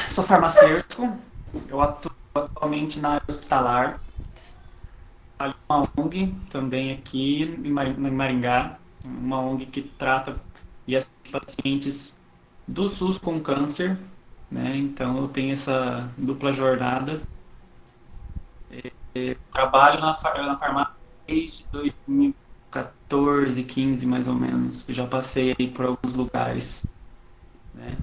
Sou farmacêutico, eu atuo atualmente na área hospitalar, trabalho com uma ONG também aqui em Maringá, uma ONG que trata e assiste pacientes do SUS com câncer, né? Então eu tenho essa dupla jornada. Trabalho na farmácia desde 2014, 15 mais ou menos. Já passei aí por alguns lugares, né?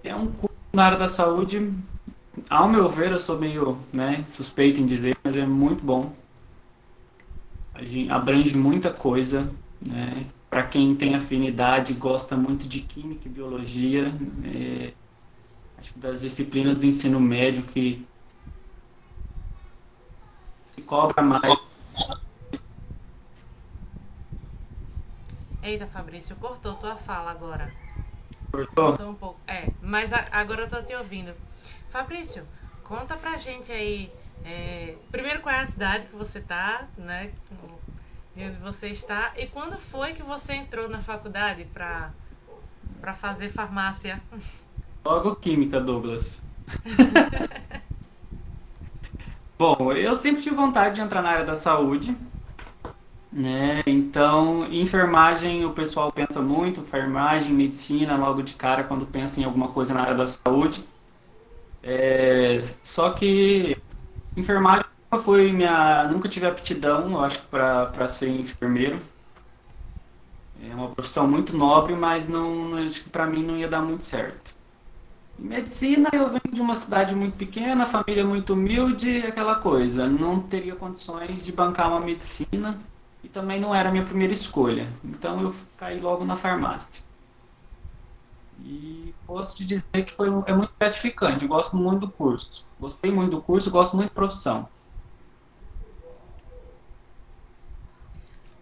É um curso na área da saúde, ao meu ver, eu sou meio, né, suspeito em dizer, mas é muito bom. A gente abrange muita coisa, né? Para quem tem afinidade, gosta muito de química e biologia, acho que das disciplinas do ensino médio que cobra mais. Eita, Fabrício, cortou tua fala agora. Cortou? Cortou um pouco. Mas agora eu tô te ouvindo. Fabrício, conta pra gente aí. Primeiro, qual é a cidade que você tá, né? De onde você está. E quando foi que você entrou na faculdade pra fazer farmácia? Logo química, Douglas. Bom, eu sempre tive vontade de entrar na área da saúde, né? Então, enfermagem, o pessoal pensa muito, enfermagem, medicina, logo de cara, quando pensa em alguma coisa na área da saúde. Só que enfermagem nunca tive aptidão, eu acho, para ser enfermeiro. É uma profissão muito nobre, mas acho que para mim não ia dar muito certo. Em medicina, eu venho de uma cidade muito pequena, família muito humilde, aquela coisa. Não teria condições de bancar uma medicina e também não era a minha primeira escolha. Então eu caí logo na farmácia. E posso te dizer que é muito gratificante. Eu gosto muito do curso. Gostei muito do curso, gosto muito da profissão.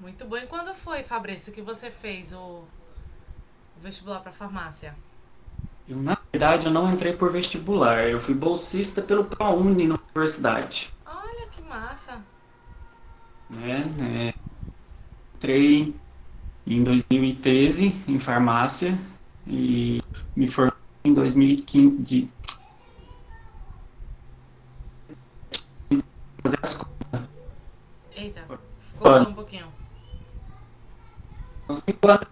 Muito bom. E quando foi, Fabrício, que você fez o vestibular pra farmácia? Na verdade, eu não entrei por vestibular. Eu fui bolsista pelo ProUni na universidade. Olha que massa. Né? Entrei em 2013 em farmácia e me formei em 2015 de fazer as Eita, cortou contas. um pouquinho. São 5 anos.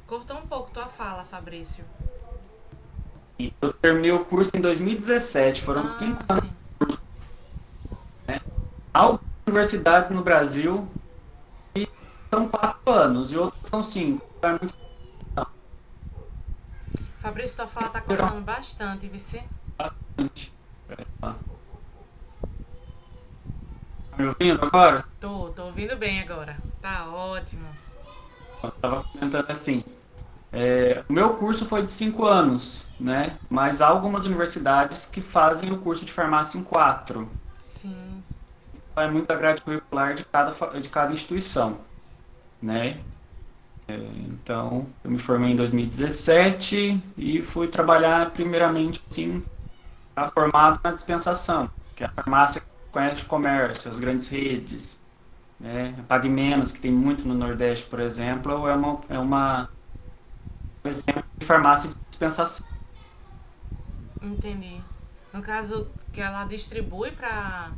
Cortou um pouco tua fala, Fabrício. Eu terminei o curso em 2017, foram cinco Ah, anos. sim. Algumas universidades no Brasil são 4 anos e outras são 5. É muito Fabrício, tua fala tá cortando bastante, vice? bastante. Tá me ouvindo agora? Tô ouvindo bem agora. Tá ótimo. Eu estava comentando assim. O meu curso foi de 5 anos, né? Mas há algumas universidades que fazem o curso de farmácia em 4. Sim, Vai muito da grade curricular de cada instituição, né? Então, eu me formei em 2017 e fui trabalhar primeiramente, assim, formado na dispensação, que é a farmácia que conhece de comércio, as grandes redes, né? A Pague Menos, que tem muito no Nordeste, por exemplo, um exemplo de farmácia de dispensação. entendi. No caso, que ela distribui para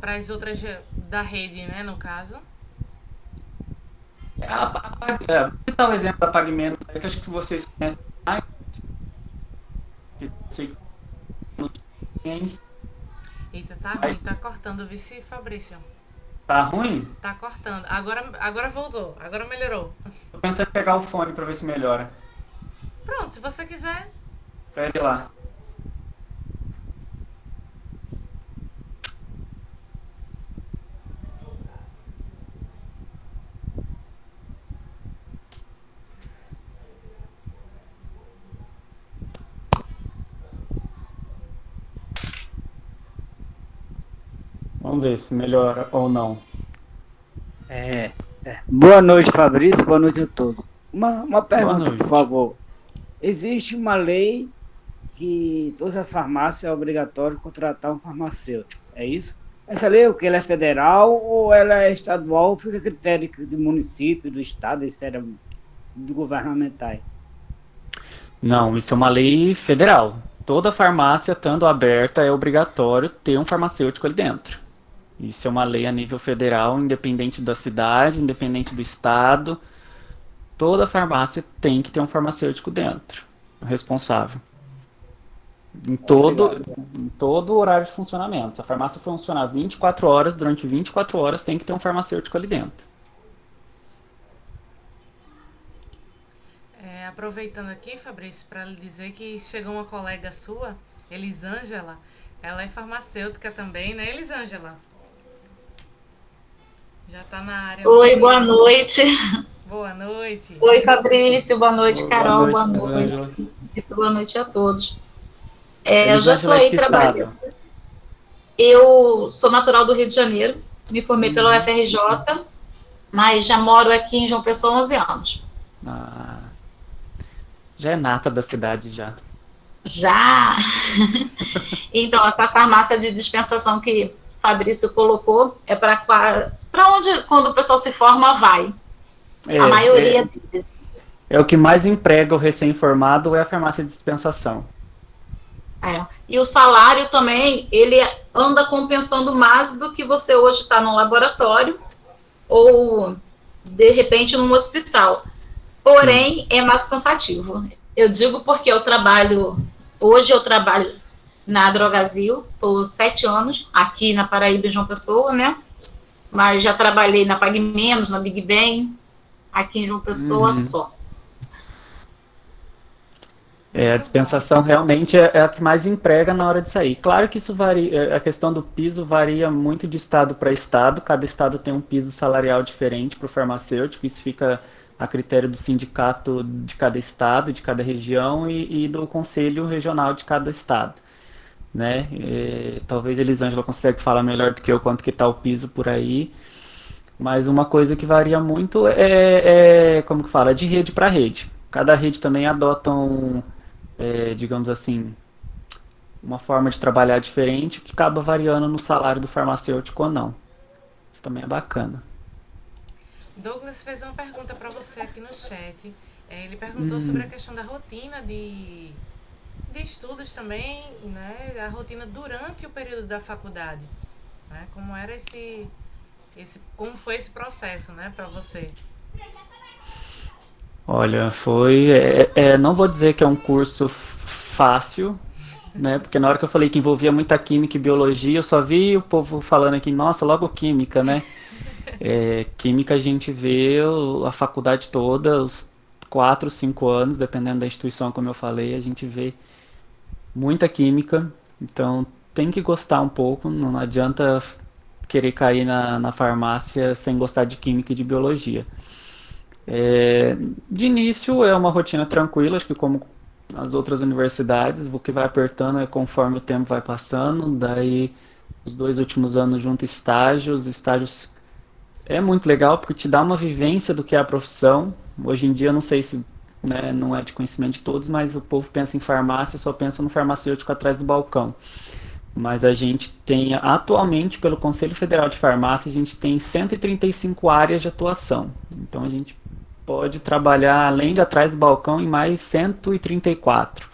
as outras da rede, né? No caso. Vou citar o exemplo da Pague Menos, que acho que vocês conhecem mais, que eu sei que não tem, Eita, tá mas ruim, tá cortando, vice, Fabrício. tá ruim. Tá cortando. Agora voltou, agora melhorou. Eu pensei em pegar o fone para ver se melhora. Pronto, se você quiser. Pera lá. Vamos ver se melhora ou não. Boa noite, Fabrício. Boa noite a todos. Uma Boa pergunta, por noite. favor. Existe uma lei que todas as farmácias é obrigatório contratar um farmacêutico, é isso? Essa lei, o que ela é federal ou ela é estadual? Fica a critério do município, do estado, da esfera. governamentais? Não, isso é uma lei federal. Toda farmácia, estando aberta, é obrigatório ter um farmacêutico ali dentro. Isso é uma lei a nível federal, independente da cidade, independente do estado. Toda farmácia tem que ter um farmacêutico dentro, responsável. Em todo, Obrigado. em todo o horário de funcionamento. Se a farmácia funcionar 24 horas, durante 24 horas tem que ter um farmacêutico ali dentro. Aproveitando aqui, Fabrício, para lhe dizer que chegou uma colega sua, Elisângela. Ela é farmacêutica também, né, Elisângela? Já está na área. Oi, boa noite. Boa noite. Oi, Fabrício, boa noite, Boa Carol, boa noite, noite. Elisângela. E boa noite a todos. Eu já estou Elisângela é de aí que trabalhando. estado? Eu sou natural do Rio de Janeiro, me formei pela Uhum. UFRJ, mas já moro aqui em João Pessoa há 11 anos. Ah, já é nata da cidade já. Já! Então, essa farmácia de dispensação que Fabrício colocou é para onde, quando o pessoal se forma, vai. A É, maioria deles. é o que mais emprega o recém-formado é a farmácia de dispensação. E o salário também, ele anda compensando mais do que você hoje está no laboratório ou, de repente, num hospital. Porém, é mais cansativo. Eu digo porque hoje eu trabalho na Drogazil, estou 7 anos aqui na Paraíba, em João Pessoa, né? Mas já trabalhei na Pague Menos, na Big Ben, aqui em João Pessoa Uhum. só. A dispensação realmente é a que mais emprega na hora de sair. Claro que isso varia, a questão do piso varia muito de estado para estado, cada estado tem um piso salarial diferente para o farmacêutico, isso fica a critério do sindicato de cada estado, de cada região e do conselho regional de cada estado, né? Talvez a Elisângela consiga falar melhor do que eu quanto que está o piso por aí, mas uma coisa que varia muito como que fala, de rede para rede. Cada rede também adota digamos assim, uma forma de trabalhar diferente que acaba variando no salário do farmacêutico ou não. Isso também é bacana. Douglas fez uma pergunta para você aqui no chat. Ele perguntou sobre a questão da rotina de estudos também, né? A rotina durante o período da faculdade, né? Como era como foi esse processo, né, para você? Olha, não vou dizer que é um curso fácil, né? Porque na hora que eu falei que envolvia muita química e biologia, eu só vi o povo falando aqui, nossa, logo química, né? Química a gente vê a faculdade toda, os 4, 5 anos, dependendo da instituição, como eu falei, a gente vê muita química, então tem que gostar um pouco, não adianta querer cair na farmácia sem gostar de química e de biologia. De início é uma rotina tranquila, acho que como as outras universidades, o que vai apertando é conforme o tempo vai passando, daí os 2 últimos anos junto estágios, estágios é muito legal porque te dá uma vivência do que é a profissão. Hoje em dia, eu não sei se, né, não é de conhecimento de todos, mas o povo pensa em farmácia, só pensa no farmacêutico atrás do balcão. Mas a gente tem, atualmente, pelo Conselho Federal de Farmácia, a gente tem 135 áreas de atuação. Então a gente pode trabalhar, além de atrás do balcão, em mais 134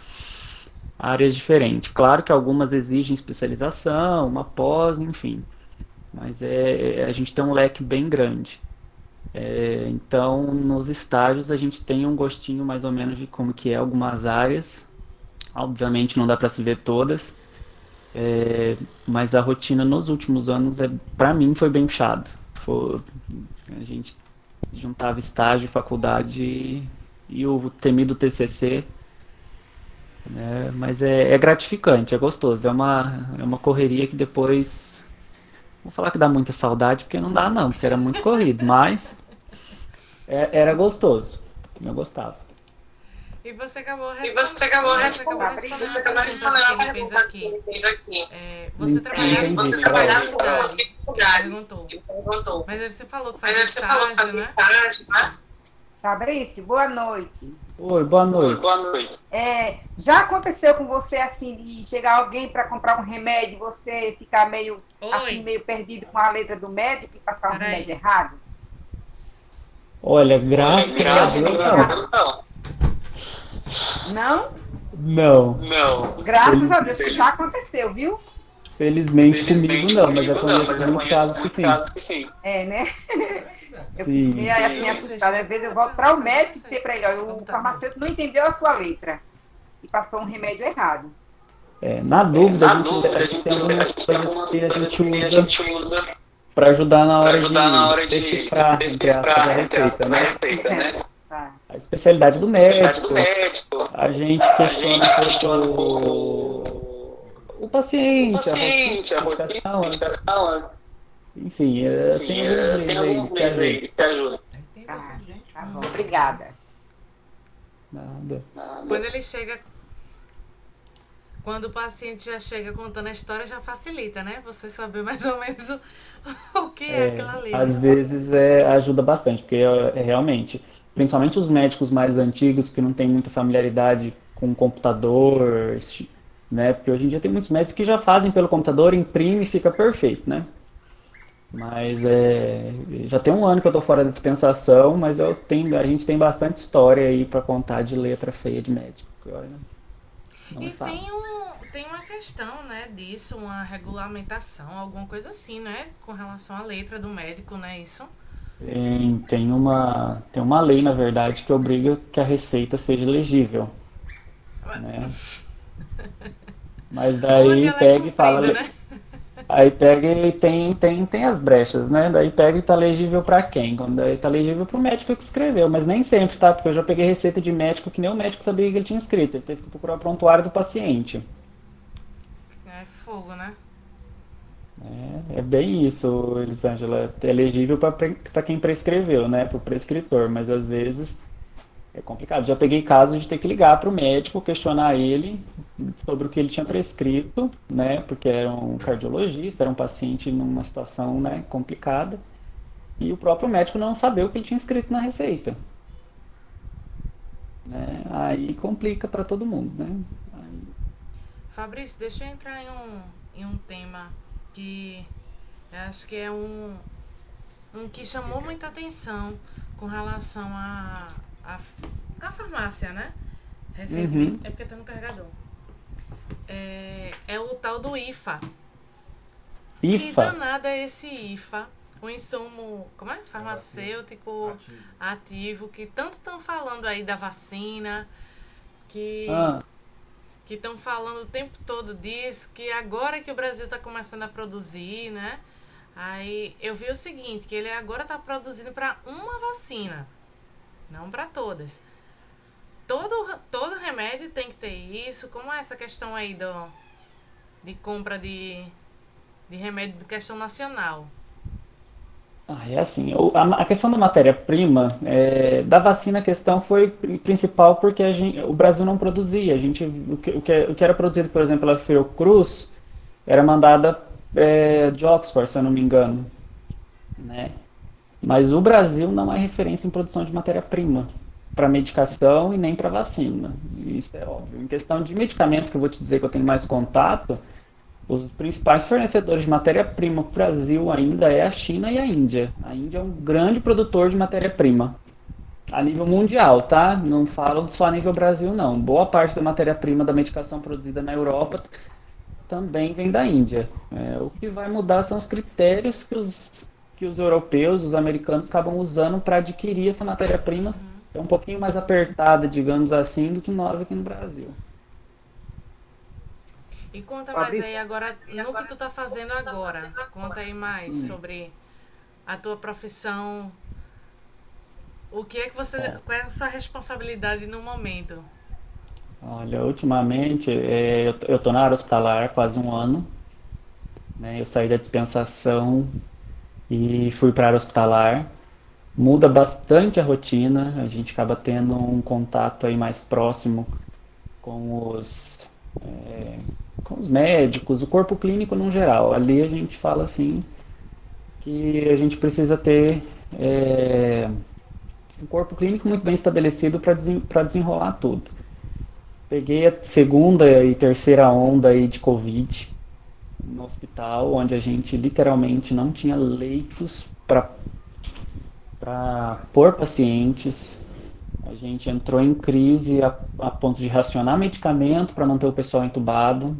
áreas diferentes. Claro que algumas exigem especialização, uma pós, enfim. Mas a gente tem um leque bem grande. Então, nos estágios, a gente tem um gostinho mais ou menos de como que é algumas áreas. Obviamente não dá para se ver todas, mas a rotina nos últimos anos, para mim, foi bem puxado. A gente juntava estágio, faculdade e o temido TCC, né? Mas é gratificante, é gostoso. É uma correria que depois. Vou falar que dá muita saudade, porque não dá não, porque era muito corrido, mas era gostoso. Eu gostava. E você acabou respondendo a pergunta que ele fez aqui. Você trabalhava em Entendi, faculdade? Ele perguntou. Mas aí você falou que fazia estágio, né? Fabrício, boa noite. Oi, boa noite. Já aconteceu com você assim de chegar alguém para comprar um remédio e você ficar meio Oi. assim meio perdido com a letra do médico e passar um Peraí. remédio errado? Olha, Olha, graças a graças Deus a não. Deus, não. Não? Não. Não. Graças a Deus que já aconteceu, viu? Felizmente comigo Felizmente não, mas eu comigo não, mas conheço eu muitos conheço casos que muitos sim. casos que sim. É, né? Eu fico Sim. meio assim assustada. Às vezes eu volto para o médico e dizer para ele, olha, o farmacêutico não entendeu a sua letra e passou um remédio errado. Na dúvida, Na dúvida, a a gente gente tem tem algumas algumas coisas coisas que a que a gente gente usa usa para ajudar na para hora ajudar na de hora de decifrar, entre aspas, a decifrar, entre receita, aspas, a né? receita, né? Tá. A especialidade do Especialidade do médico, médico. a gente A questiona gente um questiona um pouco pouco o o paciente, a rotina, paciente, a a rotina, medicação, a medicação. enfim, tem Enfim, alguns meios tem aí alguns que meios ajudam. aí que ajudam. Tem Tá, bastante gente. tá bom. Obrigada. Nada. Quando ele chega. Quando o paciente já chega contando a história, já facilita, né? Você saber mais ou menos o que é aquilo ali, Às né? vezes ajuda bastante, porque realmente, principalmente os médicos mais antigos que não têm muita familiaridade com o computador, né? Porque hoje em dia tem muitos médicos que já fazem pelo computador, imprime e fica perfeito, né? Mas já tem um ano que eu tô fora da dispensação, mas a gente tem bastante história aí para contar de letra feia de médico. Que, olha, não é E fácil. tem uma questão, né, disso, uma regulamentação, alguma coisa assim, né? Com relação à letra do médico, né? Isso. Tem uma lei, na verdade, que obriga que a receita seja legível, né? Mas Onde daí ela é pega e fala, cumprida, né? aí pega e tem as brechas, né? Daí pega e tá legível pra quem? Quando daí tá legível pro médico que escreveu, mas nem sempre, tá? Porque eu já peguei receita de médico que nem o médico sabia que ele tinha escrito, ele teve que procurar o prontuário do paciente. É fogo, né? É bem isso, Elisângela. É legível para quem prescreveu, né? Para o prescritor, mas às vezes é complicado. Já peguei casos de ter que ligar para o médico, questionar ele sobre o que ele tinha prescrito, né? Porque era um cardiologista, era um paciente numa situação, né, complicada, e o próprio médico não saber o que ele tinha escrito na receita, né? Aí complica para todo mundo, né? Fabrício, deixa eu entrar em um tema que eu acho que é um que chamou muita atenção com relação à farmácia, né? Recentemente. Uhum. É porque tá no carregador. É o tal do IFA. Que IFA. danada é esse IFA? O insumo, como é? Farmacêutico ativo, que tanto estão falando aí da vacina, que Ah, estão falando o tempo todo disso, que agora que o Brasil está começando a produzir, né? Aí eu vi o seguinte, que ele agora está produzindo para uma vacina, não para todas. Todo remédio tem que ter isso. Como é essa questão aí de compra de remédio de questão nacional? É assim, a questão da matéria-prima, da vacina, a questão foi principal porque o Brasil não produzia. O que era produzido, por exemplo, pela Fiocruz, era mandada de Oxford, se eu não me engano, né? Mas o Brasil não é referência em produção de matéria-prima para medicação e nem para vacina. Isso é óbvio. Em questão de medicamento, que eu vou te dizer que eu tenho mais contato, os principais fornecedores de matéria-prima para o Brasil ainda é a China e a Índia. A Índia é um grande produtor de matéria-prima. A nível mundial, tá? Não falo só a nível Brasil, não. Boa parte da matéria-prima da medicação produzida na Europa também vem da Índia. O que vai mudar são os critérios que os europeus, os americanos, acabam usando para adquirir essa matéria-prima. É um pouquinho mais apertada, digamos assim, do que nós aqui no Brasil. E conta mais Fabrício, aí agora, no que tu tá fazendo agora. Conta aí mais sobre a tua profissão. O que é que você. Qual é a sua responsabilidade no momento? Olha, ultimamente eu tô na área hospitalar há quase um ano, né? Eu saí da dispensação e fui para a área hospitalar. Muda bastante a rotina, a gente acaba tendo um contato aí mais próximo com é, com os médicos, o corpo clínico no geral. Ali a gente fala assim que a gente precisa ter um corpo clínico muito bem estabelecido para desenrolar tudo. Peguei a segunda e terceira onda aí de Covid no hospital, onde a gente literalmente não tinha leitos para por pacientes. A gente entrou em crise a ponto de racionar medicamento para manter o pessoal entubado.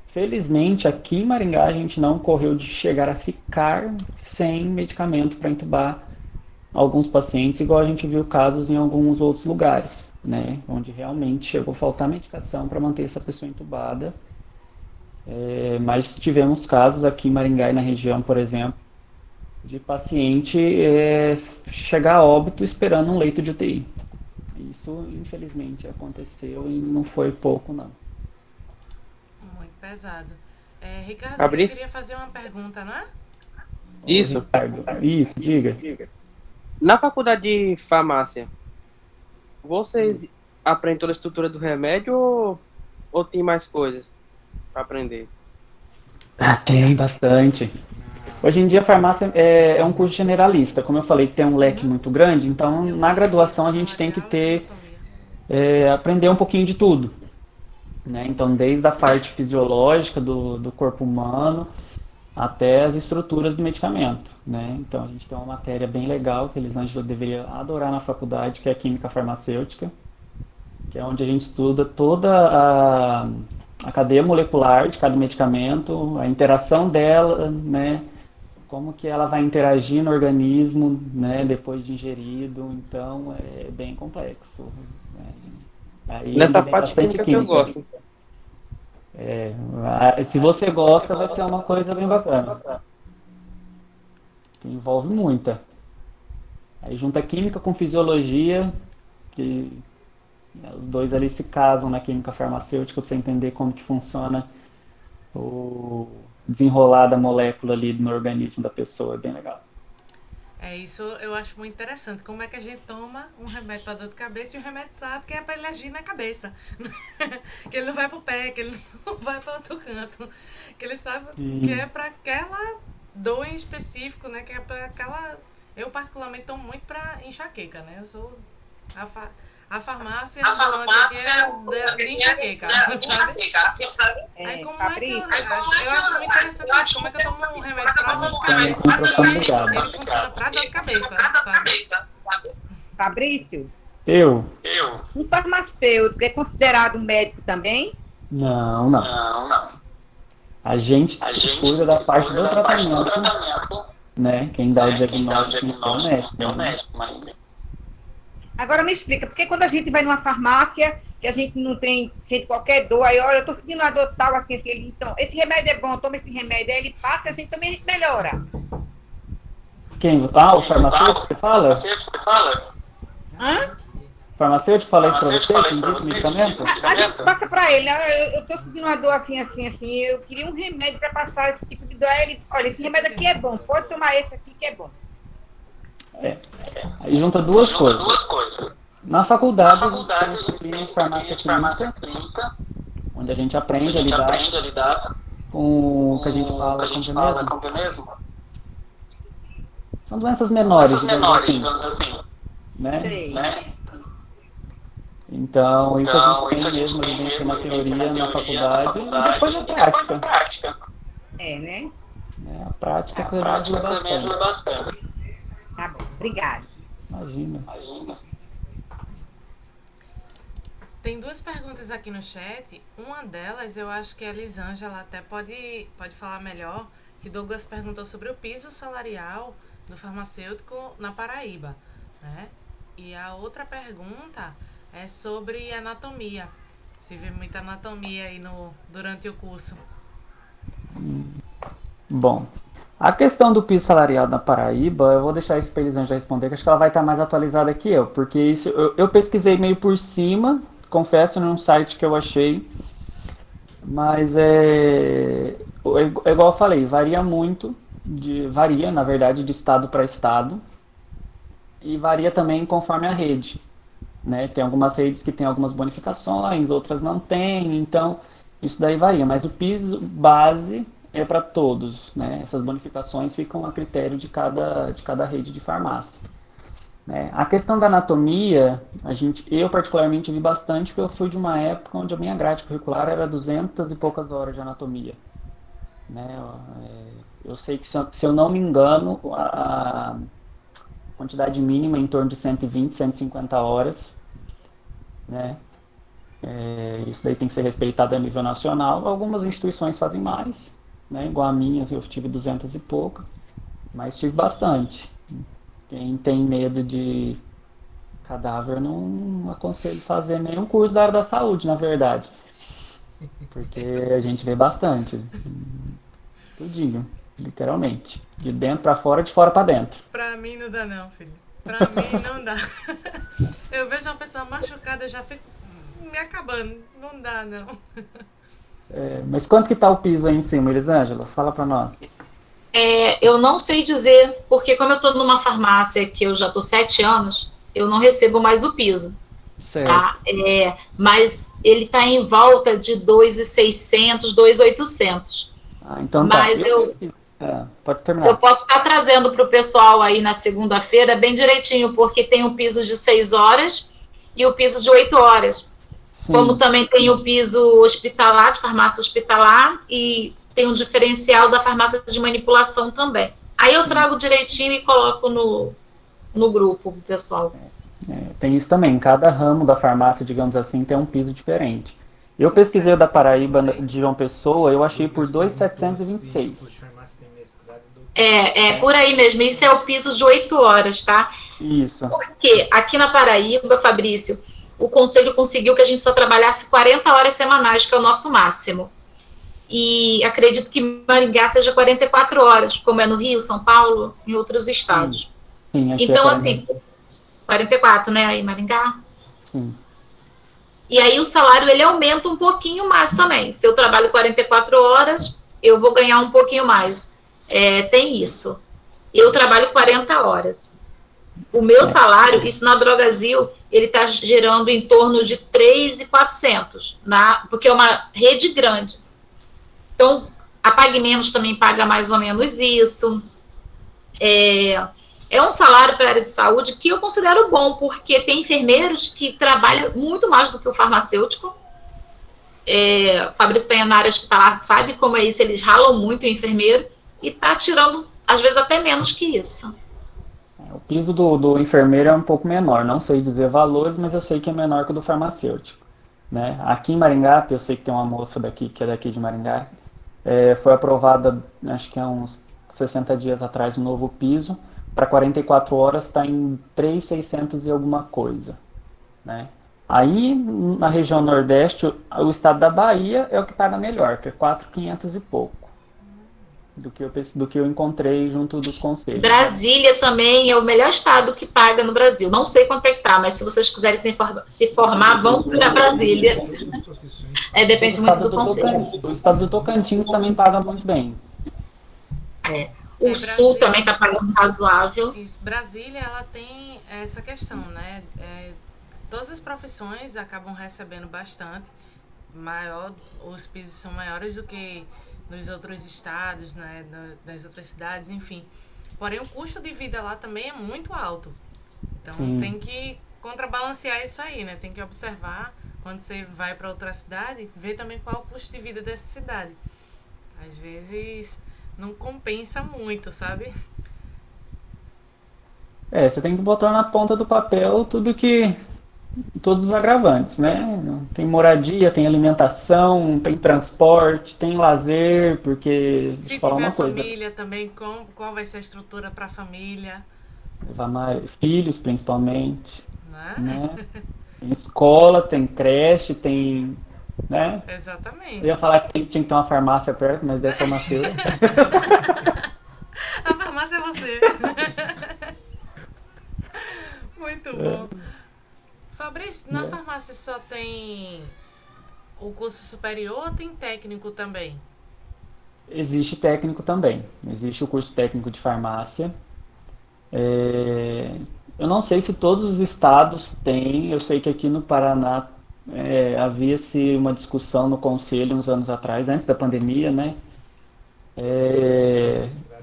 Felizmente, aqui em Maringá, a gente não correu de chegar a ficar sem medicamento para entubar alguns pacientes, igual a gente viu casos em alguns outros lugares, né? Onde realmente chegou a faltar medicação para manter essa pessoa entubada. Mas tivemos casos aqui em Maringá e na região, por exemplo, de paciente chegar a óbito esperando um leito de UTI. Isso, infelizmente, aconteceu e não foi pouco, não. Muito pesado. Ricardo, eu Fabrício? queria fazer uma pergunta, não é? Isso. Ricardo, isso, diga. Na faculdade de farmácia, vocês aprendem toda a estrutura do remédio ou tem mais coisas para aprender? Tem bastante. Hoje em dia a farmácia é um curso generalista, como eu falei, tem um leque muito grande, então na graduação a gente tem que aprender um pouquinho de tudo, né? Então desde a parte fisiológica do corpo humano até as estruturas do medicamento, né? Então a gente tem uma matéria bem legal que a Elisângela deveria adorar na faculdade, que é a química farmacêutica, que é onde a gente estuda toda a cadeia molecular de cada medicamento, a interação dela, né? Como que ela vai interagir no organismo, né, depois de ingerido, então é bem complexo, né? Aí Nessa tem parte bastante química que eu gosto. Se você gosta, vai ser uma coisa bem bacana, que envolve muita. Aí junta química com fisiologia, que os dois ali se casam na química farmacêutica para você entender como que funciona o desenrolar da molécula ali no organismo da pessoa, é bem legal. Isso eu acho muito interessante. Como é que a gente toma um remédio para dor de cabeça e o remédio sabe que é para ele agir na cabeça. Que ele não vai pro pé, que ele não vai para outro canto. Que ele sabe que é para aquela dor em específico, né? Que é para aquela... Eu particularmente tomo muito para enxaqueca, né? Eu sou... A farmácia é de enxaqueca, sabe? Aí como é que eu acho muito interessante isso, como é que eu tomo um remédio pra dor de cabeça e ele funciona pra dor de cabeça, sabe? Fabrício, Eu? um farmacêutico é considerado médico também? Não. A gente cuida da parte do tratamento, né? Quem dá o diagnóstico é o médico, né? Agora me explica, porque quando a gente vai numa farmácia, que a gente não sente qualquer dor, aí olha, eu tô sentindo uma dor tal, assim, então, esse remédio é bom, toma esse remédio, aí ele passa e a gente também melhora. Quem? O farmacêutico que fala? Hã? O farmacêutico fala isso pra você, que indica o medicamento? A gente passa pra ele, né? Eu tô sentindo uma dor assim, eu queria um remédio pra passar esse tipo de dor, aí ele, olha, esse remédio aqui é bom, pode tomar esse aqui que é bom. Aí junta duas coisas. Na faculdade, a gente tem farmácia clínica, onde a gente aprende a lidar com o que a gente fala com o mesmo. São doenças menores, digamos assim. Né? Então, isso a gente tem mesmo evidência na teoria, na faculdade, e depois na prática. Né? A prática que me ajuda bastante. Tá bom, obrigada. Imagina. Tem duas perguntas aqui no chat. Uma delas, eu acho que a Elisângela até pode falar melhor, que Douglas perguntou sobre o piso salarial do farmacêutico na Paraíba, né? E a outra pergunta é sobre anatomia. Se vê muita anatomia aí durante o curso. Bom, a questão do piso salarial na Paraíba, eu vou deixar isso para a Elisângela responder, que acho que ela vai estar mais atualizada que eu, porque isso eu pesquisei meio por cima, confesso, num site que eu achei, mas igual eu falei, varia muito, varia, na verdade, de estado para estado, e varia também conforme a rede, né? Tem algumas redes que tem algumas bonificações, outras não tem, então isso daí varia, mas o piso base é para todos, né? Essas bonificações ficam a critério de cada rede de farmácia, né? A questão da anatomia, eu particularmente vi bastante, porque eu fui de uma época onde a minha grade curricular era 200 e poucas horas de anatomia, né? Eu sei que, se eu não me engano, quantidade mínima em torno de 120, 150 horas, né? Isso daí tem que ser respeitado a nível nacional. Algumas instituições fazem mais, né? Igual a minha, eu tive 200 e pouco, mas tive bastante. Quem tem medo de cadáver, não aconselho fazer nenhum curso da área da saúde, na verdade, porque a gente vê bastante, tudinho, literalmente, de dentro para fora, de fora para dentro. Pra mim não dá não, filho. Pra mim não dá. Eu vejo uma pessoa machucada, eu já fico me acabando. Não dá, não. Mas quanto que tá o piso aí em cima, Elisângela? Fala para nós. Eu não sei dizer, porque como eu estou numa farmácia que eu já estou 7 anos, eu não recebo mais o piso, Certo. tá? Mas ele está em volta de 2.600, 2.800. Então tá. Mas pode terminar. eu posso estar trazendo para o pessoal aí na segunda-feira bem direitinho, porque tem o piso de 6 horas e o piso de 8 horas. Sim. Como também tem o piso hospitalar, de farmácia hospitalar, e tem um diferencial da farmácia de manipulação também. Aí eu trago direitinho e coloco no grupo, pessoal. Tem isso também. Cada ramo da farmácia, digamos assim, tem um piso diferente. Eu pesquisei o da Paraíba, de João Pessoa, eu achei por 2.726. Por aí mesmo. Isso é o piso de 8 horas, tá? Isso. Porque aqui na Paraíba, Fabrício, o conselho conseguiu que a gente só trabalhasse 40 horas semanais, que é o nosso máximo. E acredito que Maringá seja 44 horas, como é no Rio, São Paulo, em outros estados. Sim, aqui então, é assim, 44, né, aí em Maringá? Sim. E aí o salário, ele aumenta um pouquinho mais também. Se eu trabalho 44 horas, eu vou ganhar um pouquinho mais. Tem isso. Eu trabalho 40 horas. O meu salário, isso na Drogazil, ele está gerando em torno de 3.400, porque é uma rede grande. Então, a Pague Menos também paga mais ou menos isso. É um salário para a área de saúde que eu considero bom, porque tem enfermeiros que trabalham muito mais do que o farmacêutico. O Fabrício tem na área hospitalar, sabe como é isso, eles ralam muito o enfermeiro e está tirando, às vezes, até menos que isso. O piso do enfermeiro é um pouco menor, não sei dizer valores, mas eu sei que é menor que o do farmacêutico, né? Aqui em Maringá, eu sei que tem uma moça daqui, que é daqui de Maringá, foi aprovada, acho que há uns 60 dias atrás, um novo piso, para 44 horas está em 3.600 e alguma coisa, né? Aí, na região Nordeste, o estado da Bahia é o que paga melhor, que é 4.500 e pouco, do que eu encontrei junto dos conselhos. Brasília também é o melhor estado que paga no Brasil. Não sei quanto é que tá, mas se vocês quiserem se formar, vão para Brasília. Depende muito do conselho. O estado do Tocantins também paga muito bem. O Sul também está pagando razoável. Isso. Brasília, ela tem essa questão, né? Todas as profissões acabam recebendo bastante. Os pisos são maiores do que nos outros estados, né, nas outras cidades, enfim. Porém, o custo de vida lá também é muito alto. Então, Sim. Tem que contrabalancear isso aí, né? Tem que observar, quando você vai para outra cidade, ver também qual é o custo de vida dessa cidade. Às vezes, não compensa muito, sabe? Você tem que botar na ponta do papel todos os agravantes, né? Tem moradia, tem alimentação, tem transporte, tem lazer, porque deixa Se eu falar tiver uma coisa, família também, qual vai ser a estrutura para a família, levar filhos principalmente, né? Tem escola, tem creche, tem, né? Exatamente. Eu ia falar que tinha que ter uma farmácia perto, mas deve ser uma feira. A farmácia é você. Muito bom. Fabrício, na farmácia só tem o curso superior ou tem técnico também? Existe técnico também. Existe o curso técnico de farmácia. Eu não sei se todos os estados têm. Eu sei que aqui no Paraná havia-se uma discussão no conselho uns anos atrás, antes da pandemia, né?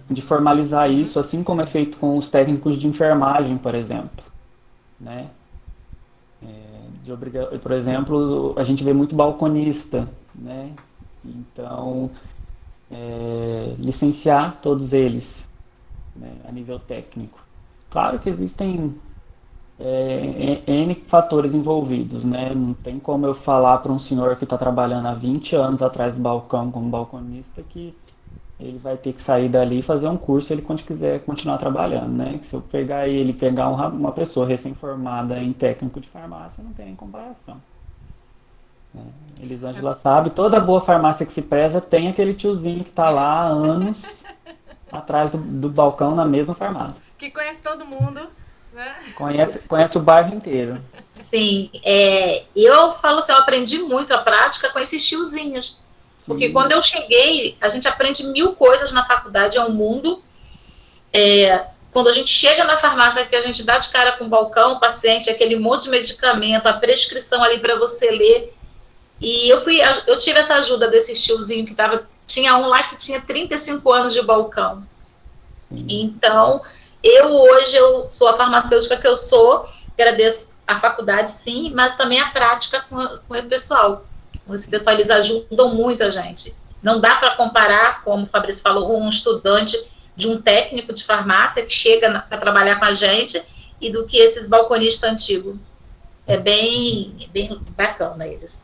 De formalizar isso, assim como é feito com os técnicos de enfermagem, por exemplo, né? Por exemplo, a gente vê muito balconista, né? Então, licenciar todos eles, né, a nível técnico. Claro que existem N fatores envolvidos, né? Não tem como eu falar para um senhor que está trabalhando há 20 anos atrás do balcão como balconista que ele vai ter que sair dali e fazer um curso se ele quiser continuar trabalhando, né? Se eu pegar ele, pegar uma pessoa recém-formada em técnico de farmácia, não tem nem comparação. Né? Elisângela sabe, toda boa farmácia que se preza tem aquele tiozinho que está lá há anos atrás do balcão na mesma farmácia. Que conhece todo mundo, né? Conhece o bairro inteiro. Sim, eu falo assim, eu aprendi muito a prática com esses tiozinhos. Porque quando eu cheguei, a gente aprende 1000 coisas na faculdade, é um mundo. Quando a gente chega na farmácia, que a gente dá de cara com o balcão, o paciente, aquele monte de medicamento, a prescrição ali para você ler. E eu tive essa ajuda desse tiozinho que tinha um lá que tinha 35 anos de balcão. Então, hoje eu sou a farmacêutica que eu sou, agradeço a faculdade, sim, mas também a prática com o pessoal. Esse pessoal, eles ajudam muito a gente. Não dá para comparar, como o Fabrício falou, um estudante de um técnico de farmácia que chega para trabalhar com a gente e do que esses balconistas antigos. É bem bacana eles.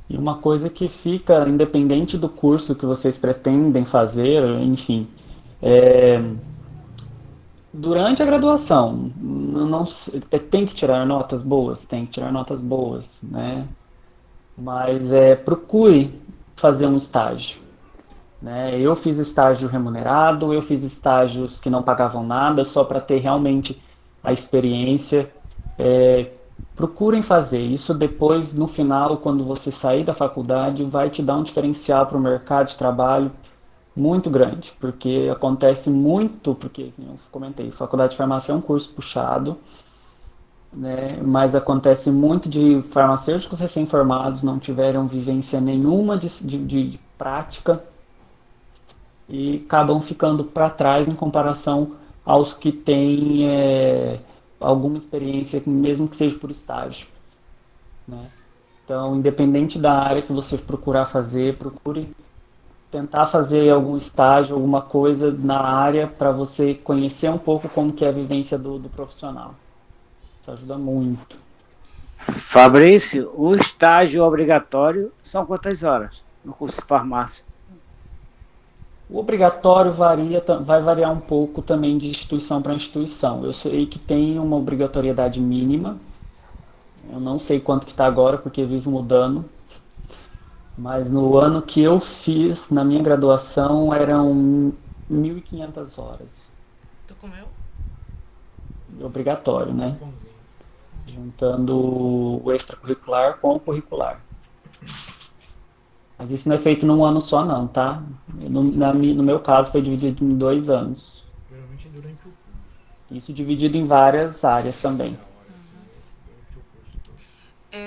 E uma coisa que fica, independente do curso que vocês pretendem fazer, enfim, durante a graduação, tem que tirar notas boas? Tem que tirar notas boas, né? Mas procure fazer um estágio. Né? Eu fiz estágio remunerado, eu fiz estágios que não pagavam nada, só para ter realmente a experiência. Procurem fazer isso depois, no final, quando você sair da faculdade, vai te dar um diferencial para o mercado de trabalho muito grande, porque acontece muito, porque, como eu comentei, faculdade de farmácia é um curso puxado, né, mas acontece muito de farmacêuticos recém-formados não tiveram vivência nenhuma de prática e acabam ficando para trás em comparação aos que têm alguma experiência, mesmo que seja por estágio. Né? Então, independente da área que você procurar fazer, procure tentar fazer algum estágio, alguma coisa na área para você conhecer um pouco como que é a vivência do profissional. Isso ajuda muito. Fabrício, o estágio obrigatório são quantas horas no curso de farmácia? O obrigatório vai variar um pouco também de instituição para instituição. Eu sei que tem uma obrigatoriedade mínima. Eu não sei quanto que está agora, porque vive mudando. Mas no ano que eu fiz, na minha graduação, eram 1.500 horas. Tu comeu? Obrigatório, né? Juntando o extracurricular com o curricular. Mas isso não é feito num ano só não, tá? No meu caso foi dividido em 2 anos. Geralmente durante o curso. Isso dividido em várias áreas também.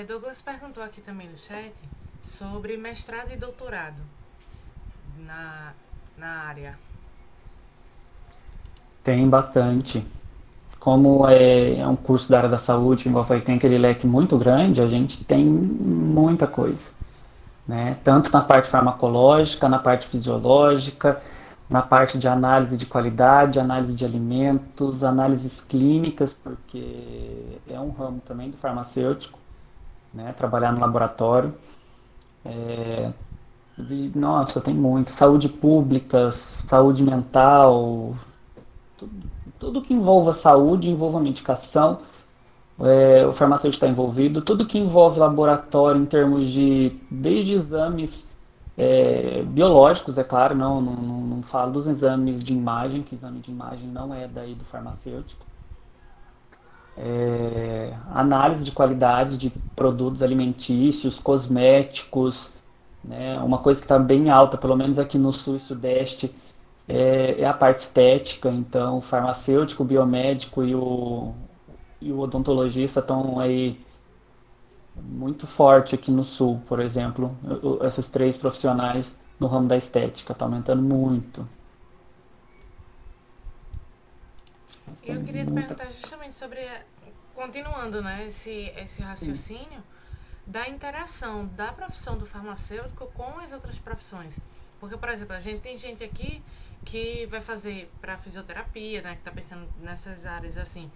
Douglas perguntou aqui também no chat sobre mestrado e doutorado na área. Tem bastante. Como é um curso da área da saúde, igual foi, tem aquele leque muito grande, a gente tem muita coisa. Né? Tanto na parte farmacológica, na parte fisiológica, na parte de análise de qualidade, análise de alimentos, análises clínicas, porque é um ramo também do farmacêutico, né? Trabalhar no laboratório. Nossa, tem muito. Saúde pública, saúde mental, tudo que envolva saúde, envolva medicação, o farmacêutico está envolvido, tudo que envolve laboratório em termos desde exames biológicos, é claro, não falo dos exames de imagem, que exame de imagem não é daí do farmacêutico. Análise de qualidade de produtos alimentícios, cosméticos, né? Uma coisa que está bem alta, pelo menos aqui no sul e sudeste, é a parte estética. Então o farmacêutico, o biomédico e o odontologista estão aí muito forte aqui no sul, por exemplo. Esses 3 profissionais no ramo da estética, está aumentando muito. Eu queria te perguntar justamente sobre, continuando, né, esse raciocínio da interação da profissão do farmacêutico com as outras profissões. Porque, por exemplo, tem gente aqui que vai fazer para fisioterapia, né? Que tá pensando nessas áreas assim.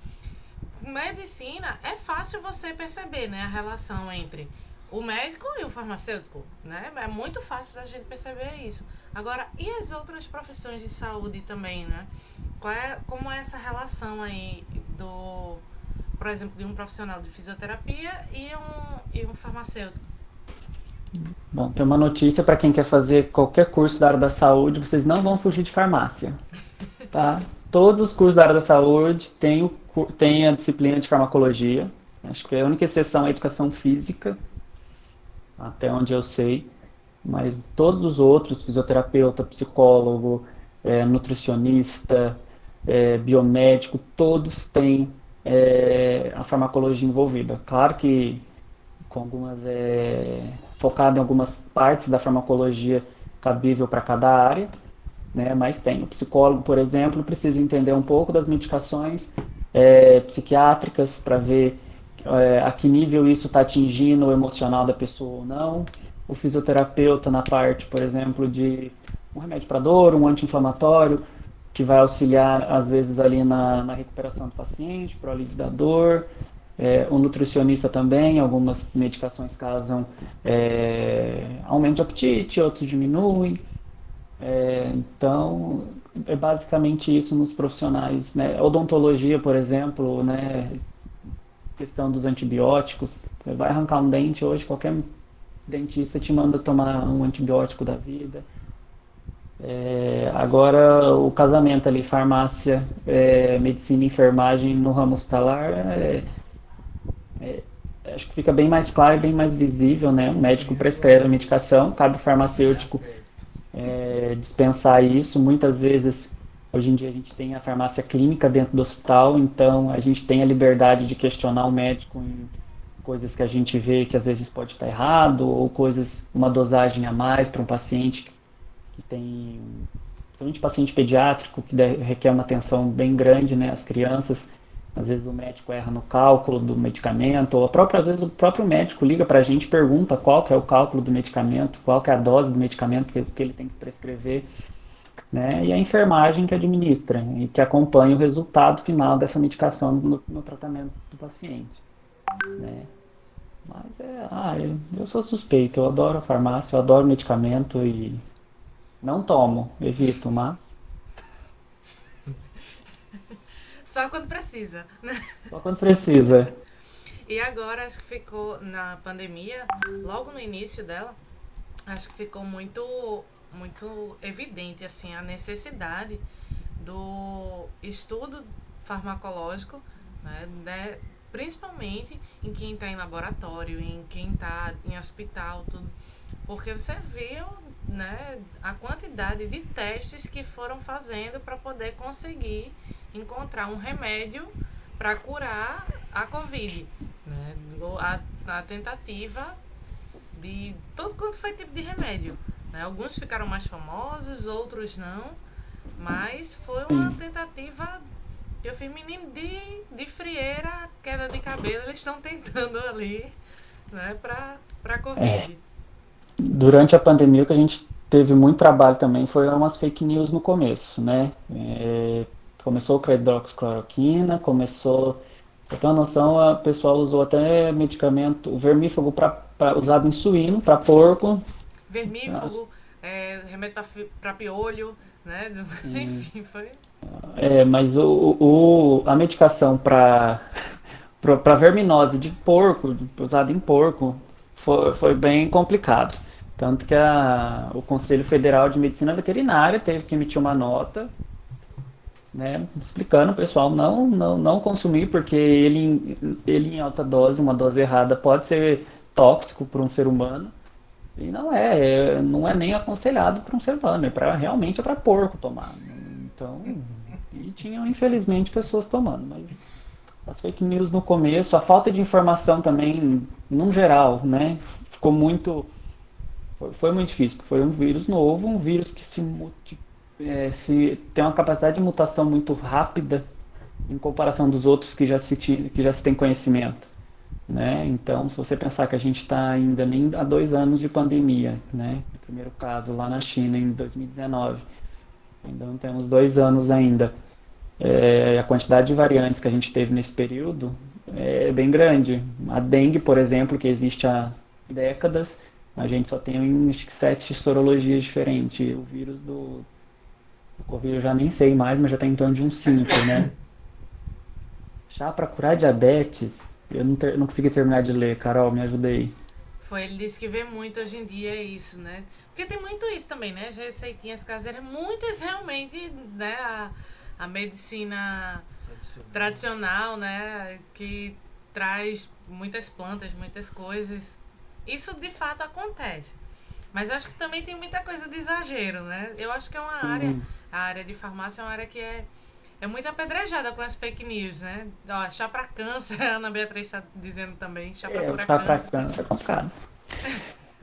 Medicina, é fácil você perceber, né? A relação entre o médico e o farmacêutico, né? É muito fácil da gente perceber isso. Agora, e as outras profissões de saúde também, né? Como é essa relação aí por exemplo, de um profissional de fisioterapia e um farmacêutico? Bom, tem uma notícia para quem quer fazer qualquer curso da área da saúde, vocês não vão fugir de farmácia, tá? Todos os cursos da área da saúde têm a disciplina de farmacologia. Acho que a única exceção é a educação física, até onde eu sei. Mas todos os outros, fisioterapeuta, psicólogo, nutricionista, biomédico, todos têm a farmacologia envolvida. Claro que com algumas focado em algumas partes da farmacologia cabível para cada área, né? Mas tem. O psicólogo, por exemplo, precisa entender um pouco das medicações psiquiátricas para ver a que nível isso está atingindo o emocional da pessoa ou não. O fisioterapeuta na parte, por exemplo, de um remédio para dor, um anti-inflamatório, que vai auxiliar, às vezes, ali na recuperação do paciente, para o alívio da dor. O nutricionista também, algumas medicações causam aumento de apetite, outros diminuem. Então, é basicamente isso nos profissionais, né? Odontologia, por exemplo, né? Questão dos antibióticos. Você vai arrancar um dente hoje, qualquer dentista te manda tomar um antibiótico da vida. Agora, o casamento ali, farmácia, medicina e enfermagem no ramo hospitalar, acho que fica bem mais claro e bem mais visível, né? O médico prescreve a medicação, cabe ao farmacêutico dispensar isso. Muitas vezes, hoje em dia, a gente tem a farmácia clínica dentro do hospital, então a gente tem a liberdade de questionar o médico em coisas que a gente vê que às vezes pode estar errado, ou uma dosagem a mais para um paciente que tem, principalmente paciente pediátrico, que requer uma atenção bem grande, né? As crianças, às vezes o médico erra no cálculo do medicamento, ou às vezes o próprio médico liga para a gente e pergunta qual que é o cálculo do medicamento, qual que é a dose do medicamento que ele tem que prescrever, né? E a enfermagem que administra e que acompanha o resultado final dessa medicação no tratamento do paciente, né? Mas eu sou suspeito, eu adoro a farmácia, eu adoro medicamento e não tomo, evito, mas Só quando precisa, né? só quando precisa. E agora, acho que ficou na pandemia, logo no início dela, acho que ficou muito, muito evidente, assim, a necessidade do estudo farmacológico, né, principalmente em quem está em laboratório, em quem está em hospital, tudo. Porque você viu, né, a quantidade de testes que foram fazendo para poder conseguir encontrar um remédio para curar a Covid, né? A tentativa de todo quanto foi tipo de remédio, né? Alguns ficaram mais famosos, outros não, mas foi uma tentativa que eu fiz, menino, de frieira, queda de cabelo, eles estão tentando ali, né, para Covid. Durante a pandemia, o que a gente teve muito trabalho também foi umas fake news no começo, né? Começou com a hidroxicloroquina, pra ter uma noção, o pessoal usou até medicamento vermífugo usado em suíno, para porco. Vermífugo, remédio para piolho, né? Enfim, foi. Mas a medicação para verminose de porco, usada em porco, foi bem complicado. Tanto que o Conselho Federal de Medicina Veterinária teve que emitir uma nota, né, explicando ao pessoal não consumir, porque ele em alta dose, uma dose errada, pode ser tóxico para um ser humano. E não é nem aconselhado para um ser humano, realmente é para porco tomar. Então, e tinham infelizmente pessoas tomando, mas as fake news no começo, a falta de informação também, num geral, né, foi muito difícil, porque foi um vírus novo, um vírus que se tem uma capacidade de mutação muito rápida em comparação dos outros que já se tem conhecimento, né? Então, se você pensar que a gente está ainda nem há 2 anos de pandemia, né? O primeiro caso lá na China em 2019, ainda não temos 2 anos ainda. A quantidade de variantes que a gente teve nesse período é bem grande. A dengue, por exemplo, que existe há décadas, a gente só tem acho que 7 sorologias diferentes. O vírus do Covid eu já nem sei mais, mas já está em torno de uns 5, né? Chá para curar diabetes, eu não consegui terminar de ler. Carol, me ajuda aí. Foi, ele disse que vê muito hoje em dia isso, né? Porque tem muito isso também, né? As receitinhas caseiras, muitas realmente, né? A medicina tradicional, né? Que traz muitas plantas, muitas coisas. Isso de fato acontece. Mas eu acho que também tem muita coisa de exagero, né? Eu acho que é uma área, Sim, a área de farmácia é uma área que é muito apedrejada com as fake news, né? Ó, chá pra câncer, a Ana Beatriz está dizendo também, chá pra o curar chá para câncer. câncer é complicado.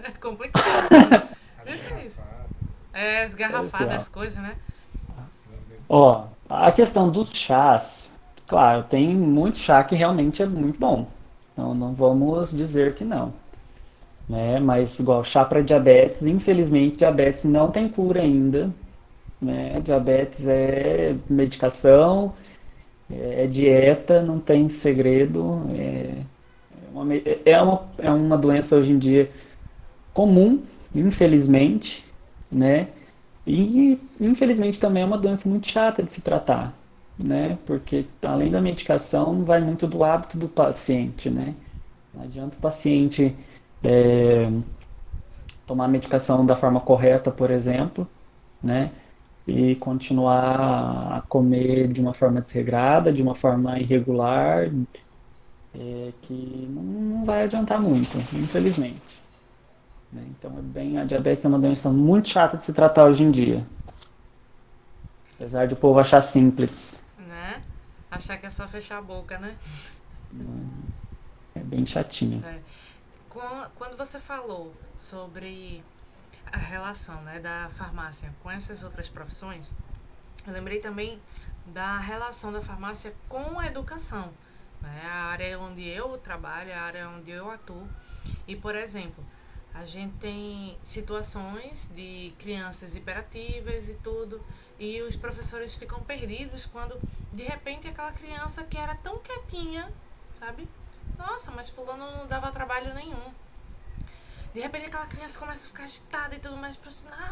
É complicado, né? As Difícil. garrafadas. É, as garrafadas, Exato. as coisas, né? Ó, a questão dos chás, claro, tem muito chá que realmente é muito bom. Então não vamos dizer que não, né? Mas igual chá para diabetes, infelizmente diabetes não tem cura ainda, né? Diabetes é medicação, é dieta, não tem segredo. É uma doença hoje em dia comum, infelizmente, né? E infelizmente também é uma doença muito chata de se tratar, né? Porque além da medicação, vai muito do hábito do paciente, né? Não adianta o paciente é, tomar a medicação da forma correta, por exemplo, né? E continuar a comer de uma forma desregrada, de uma forma irregular, que não vai adiantar muito, infelizmente, né? Então a diabetes é uma doença muito chata de se tratar hoje em dia, apesar de o povo achar simples. Né? Achar que é só fechar a boca, né? É bem chatinho. É. Quando você falou sobre a relação, né, da farmácia com essas outras profissões, eu lembrei também da relação da farmácia com a educação, né? A área onde eu trabalho, a área onde eu atuo. E, por exemplo, a gente tem situações de crianças hiperativas e tudo, e os professores ficam perdidos quando, de repente, aquela criança que era tão quietinha, sabe? Nossa, mas fulano não dava trabalho nenhum. De repente aquela criança começa a ficar agitada e tudo mais,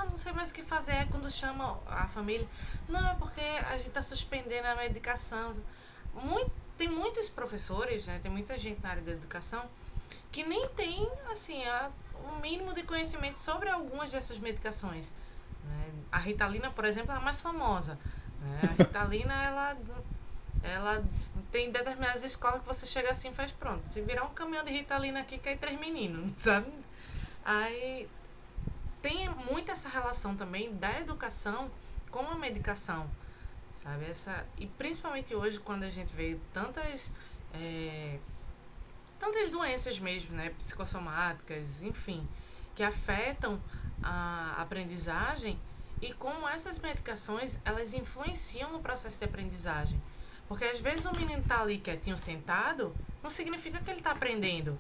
não sei mais o que fazer. É quando chama a família, não, é porque a gente tá suspendendo a medicação. Tem muitos professores, né, tem muita gente na área da educação que nem tem, assim, um mínimo de conhecimento sobre algumas dessas medicações, né? A Ritalina, por exemplo, é a mais famosa, né? A Ritalina, ela tem determinadas escolas que você chega assim e faz pronto. Se virar um caminhão de Ritalina aqui, cai 3 meninos, sabe? Aí tem muito essa relação também da educação com a medicação, sabe? E principalmente hoje, quando a gente vê tantas doenças mesmo, né? Psicossomáticas, enfim, que afetam a aprendizagem e como essas medicações, elas influenciam no processo de aprendizagem. Porque às vezes o menino tá ali quietinho sentado, não significa que ele tá aprendendo.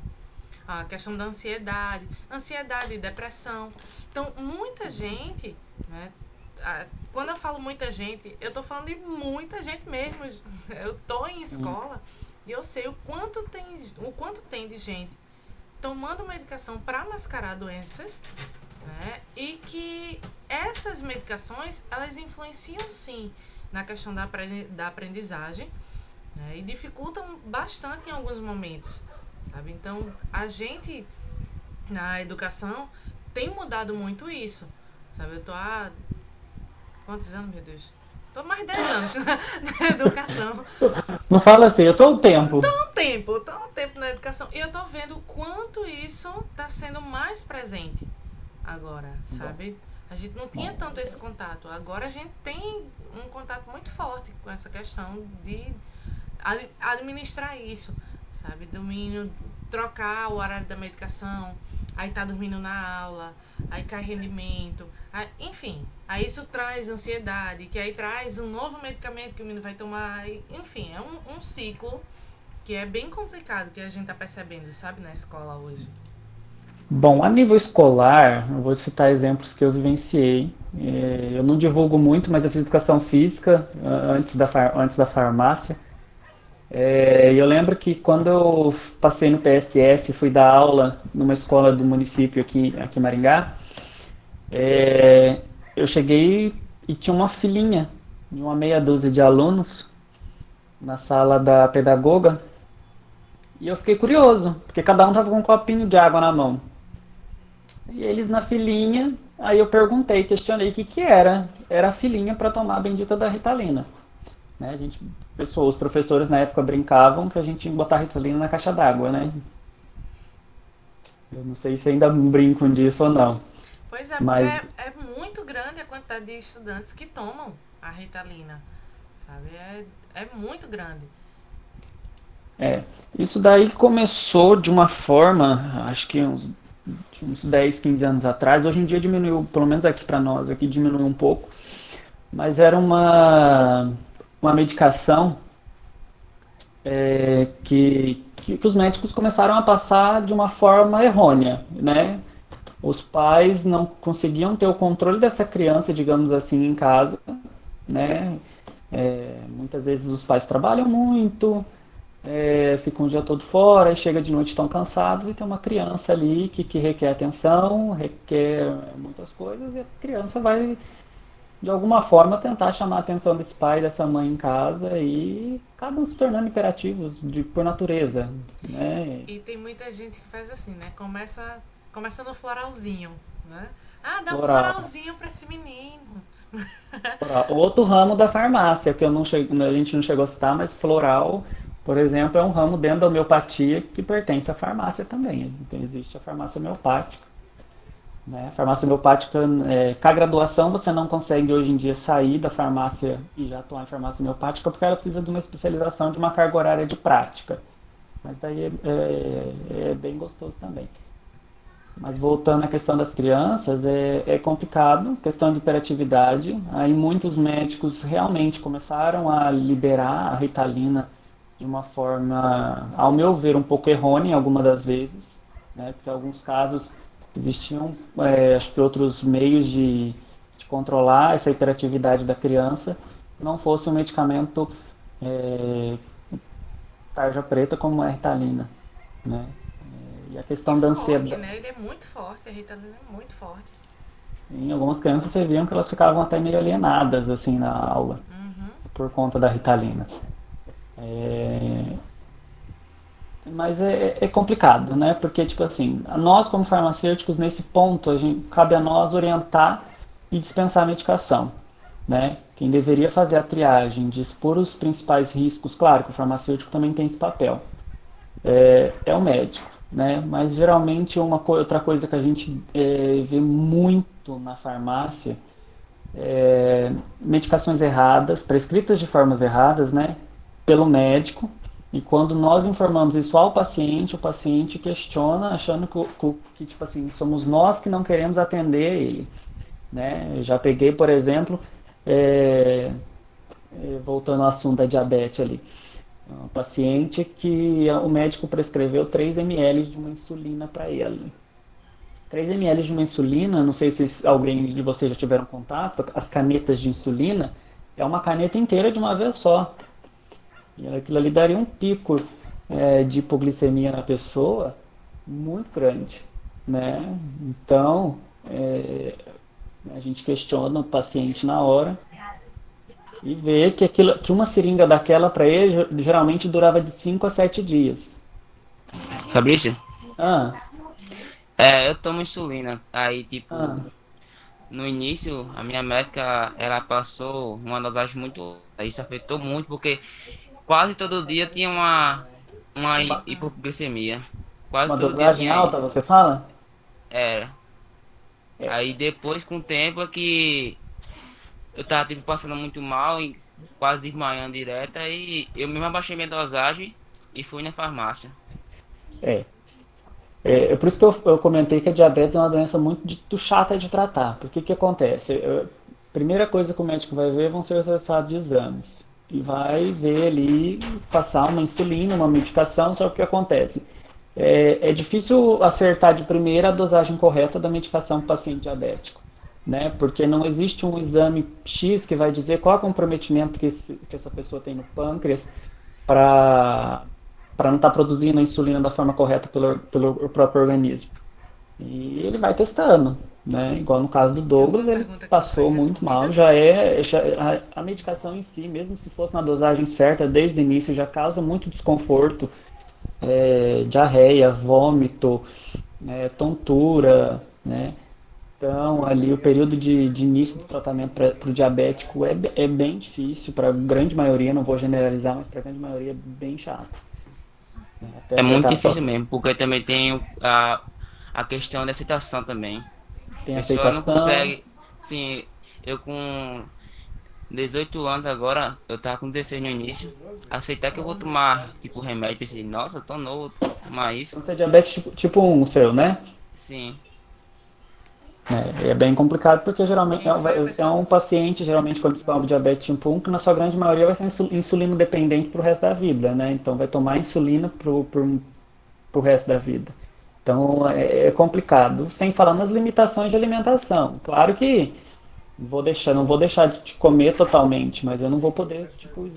A questão da ansiedade e depressão. Então, muita gente, né? Quando eu falo muita gente, eu tô falando de muita gente mesmo. Eu tô em escola e eu sei o quanto tem de gente tomando medicação para mascarar doenças, né? E que essas medicações, elas influenciam sim na questão da aprendizagem, né? E dificultam bastante em alguns momentos, sabe? Então, a gente na educação tem mudado muito isso, sabe? Eu tô há quantos anos, meu Deus? Tô mais de 10 anos na educação. Não fala assim, eu tô o tempo. Tô um tempo na educação. E eu tô vendo o quanto isso tá sendo mais presente agora, sabe? A gente não tinha tanto esse contato. Agora a gente tem um contato muito forte com essa questão de administrar isso, sabe? Do menino trocar o horário da medicação, aí tá dormindo na aula, aí cai rendimento, enfim. Aí isso traz ansiedade, que aí traz um novo medicamento que o menino vai tomar, enfim, é um ciclo que é bem complicado, que a gente tá percebendo, sabe, na escola hoje. Bom, a nível escolar, eu vou citar exemplos que eu vivenciei. Eu não divulgo muito, mas eu fiz educação física antes da farmácia. E eu lembro que quando eu passei no PSS, fui dar aula numa escola do município aqui em Maringá, eu cheguei e tinha uma filinha de uma meia dúzia de alunos na sala da pedagoga e eu fiquei curioso, porque cada um tava com um copinho de água na mão. E eles na filinha, aí eu perguntei, questionei o que que era. Era a filinha para tomar a bendita da Ritalina. Né? Os professores na época brincavam que a gente tinha que botar a Ritalina na caixa d'água, né? Eu não sei se ainda brincam disso ou não. Pois é, porque Mas é muito grande a quantidade de estudantes que tomam a Ritalina, sabe? É muito grande. isso daí começou de uma forma, acho que uns 10, 15 anos atrás. Hoje em dia diminuiu, pelo menos aqui para nós, aqui diminuiu um pouco. Mas era uma medicação que os médicos começaram a passar de uma forma errônea, né? Os pais não conseguiam ter o controle dessa criança, digamos assim, em casa, né? Muitas vezes os pais trabalham muito, ficam o dia todo fora e chega de noite tão cansados e tem uma criança ali que requer atenção, requer muitas coisas e a criança vai de alguma forma tentar chamar a atenção desse pai, dessa mãe em casa e acabam se tornando hiperativos por natureza, né? E tem muita gente que faz assim, né? Começa no floralzinho, né? Ah, dá um Floral. floralzinho pra esse menino. Outro ramo da farmácia, que a gente não chegou a citar, mas floral, por exemplo, é um ramo dentro da homeopatia que pertence à farmácia também. Então existe a farmácia homeopática. Né? Farmácia homeopática, com a graduação você não consegue hoje em dia sair da farmácia e já atuar em farmácia homeopática porque ela precisa de uma especialização, de uma carga horária de prática. Mas daí é bem gostoso também. Mas voltando à questão das crianças, é complicado, questão de hiperatividade. Aí muitos médicos realmente começaram a liberar a Ritalina de uma forma, ao meu ver, um pouco errônea algumas das vezes, né? Porque em alguns casos existiam, acho que outros meios de controlar essa hiperatividade da criança, não fosse um medicamento tarja preta como é a Ritalina, né? E a questão E da forte, ansiedade. né? Ele é muito forte, a Ritalina é muito forte. Em algumas crianças você viam que elas ficavam até meio alienadas assim na aula, por conta da Ritalina. É, Mas é complicado, né? Porque, tipo assim, nós como farmacêuticos, nesse ponto, cabe a nós orientar e dispensar a medicação, né? Quem deveria fazer a triagem, de expor os principais riscos, claro que o farmacêutico também tem esse papel, é o médico, né? Mas geralmente outra coisa que a gente vê muito na farmácia medicações erradas, prescritas de formas erradas, né? Pelo médico. E quando nós informamos isso ao paciente, o paciente questiona, achando que tipo assim, somos nós que não queremos atender ele, né? Eu já peguei, por exemplo, voltando ao assunto da diabetes ali, um paciente que o médico prescreveu 3 ml de uma insulina para ele. 3 ml de uma insulina, não sei se alguém de vocês já tiveram contato, as canetas de insulina, é uma caneta inteira de uma vez só. E aquilo ali daria um pico de hipoglicemia na pessoa muito grande, né? Então, a gente questiona o paciente na hora e vê que uma seringa daquela para ele geralmente durava de 5 a 7 dias. Fabrício, Ah, eu tomo insulina. Aí, tipo, ah, no início, a minha médica, ela passou uma dosagem muito. Isso afetou muito, porque quase todo dia tinha uma uma, hipoglicemia. Quase uma todo dia dosagem tinha alta, aí. você fala? Era. É, Aí depois, com o tempo, é que eu tava, tipo, passando muito mal, e quase desmaiando direto. Aí eu mesmo abaixei minha dosagem e fui na farmácia. é. É por isso que eu comentei que a diabetes é uma doença muito chata de tratar. Porque o que acontece? Primeira coisa que o médico vai ver vão ser os resultados de exames. e vai ver ali, passar uma insulina, uma medicação, só que o que acontece? É difícil acertar de primeira a dosagem correta da medicação para o paciente diabético, né? Porque não existe um exame X que vai dizer qual é o comprometimento que essa pessoa tem no pâncreas para não estar produzindo a insulina da forma correta pelo próprio organismo. E ele vai testando, né? Igual no caso do Douglas, Alguma ele pergunta que não foi passou muito mal, respondida? a medicação em si, mesmo se fosse na dosagem certa desde o início, já causa muito desconforto, diarreia, vômito, tontura, né? Então, ali o período de início do tratamento para o diabético é bem difícil, para a grande maioria, não vou generalizar, mas para a grande maioria é bem chato, né? Até É muito acertar difícil mesmo, porque também tem a questão da aceitação também. A tem pessoa não aceitação. consegue, assim, eu com 18 anos agora, eu tava com 16 no início, aceitar que eu vou tomar, tipo, remédio, pensei, nossa, eu tô novo, tomar isso, Então, você é diabetes tipo 1, o seu, né? sim. É bem complicado porque geralmente Quem foi a é pessoa? um paciente, geralmente quando descobre diabetes tipo 1, que na sua grande maioria vai ser insulino dependente pro resto da vida, né? Então vai tomar insulina pro resto da vida. Então é complicado. Sem falar nas limitações de alimentação. Claro que não vou deixar de comer totalmente, mas eu não vou poder, tipo,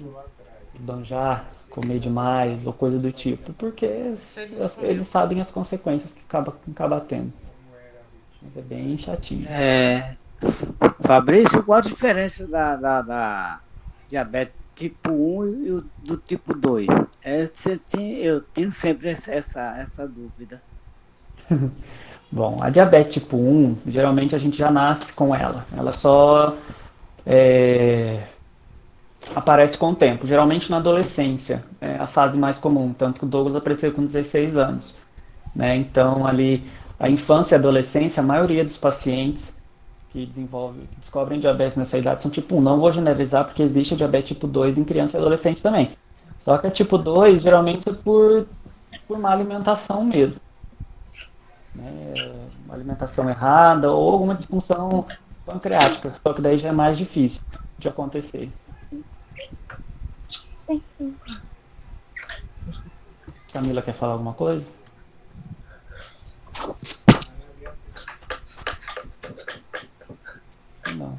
esbanjar, comer demais ou coisa do tipo, porque Se ele respondeu. eles sabem as consequências que acaba tendo. Mas é bem chatinho. É, Fabrício, qual a diferença da diabetes tipo 1 e o do tipo 2? Eu tenho sempre essa dúvida. Bom, a diabetes tipo 1, geralmente a gente já nasce com ela. Ela só é, aparece com o tempo, geralmente na adolescência, é a fase mais comum, tanto que o Douglas apareceu com 16 anos, né? Então, ali, a infância e a adolescência, a maioria dos pacientes que descobrem diabetes nessa idade são tipo 1. Não vou generalizar porque existe a diabetes tipo 2 em criança e adolescente também. Só que a tipo 2 geralmente é por má alimentação mesmo, né? Uma alimentação errada ou alguma disfunção pancreática, só que daí já é mais difícil de acontecer. Camila quer falar alguma coisa? Não.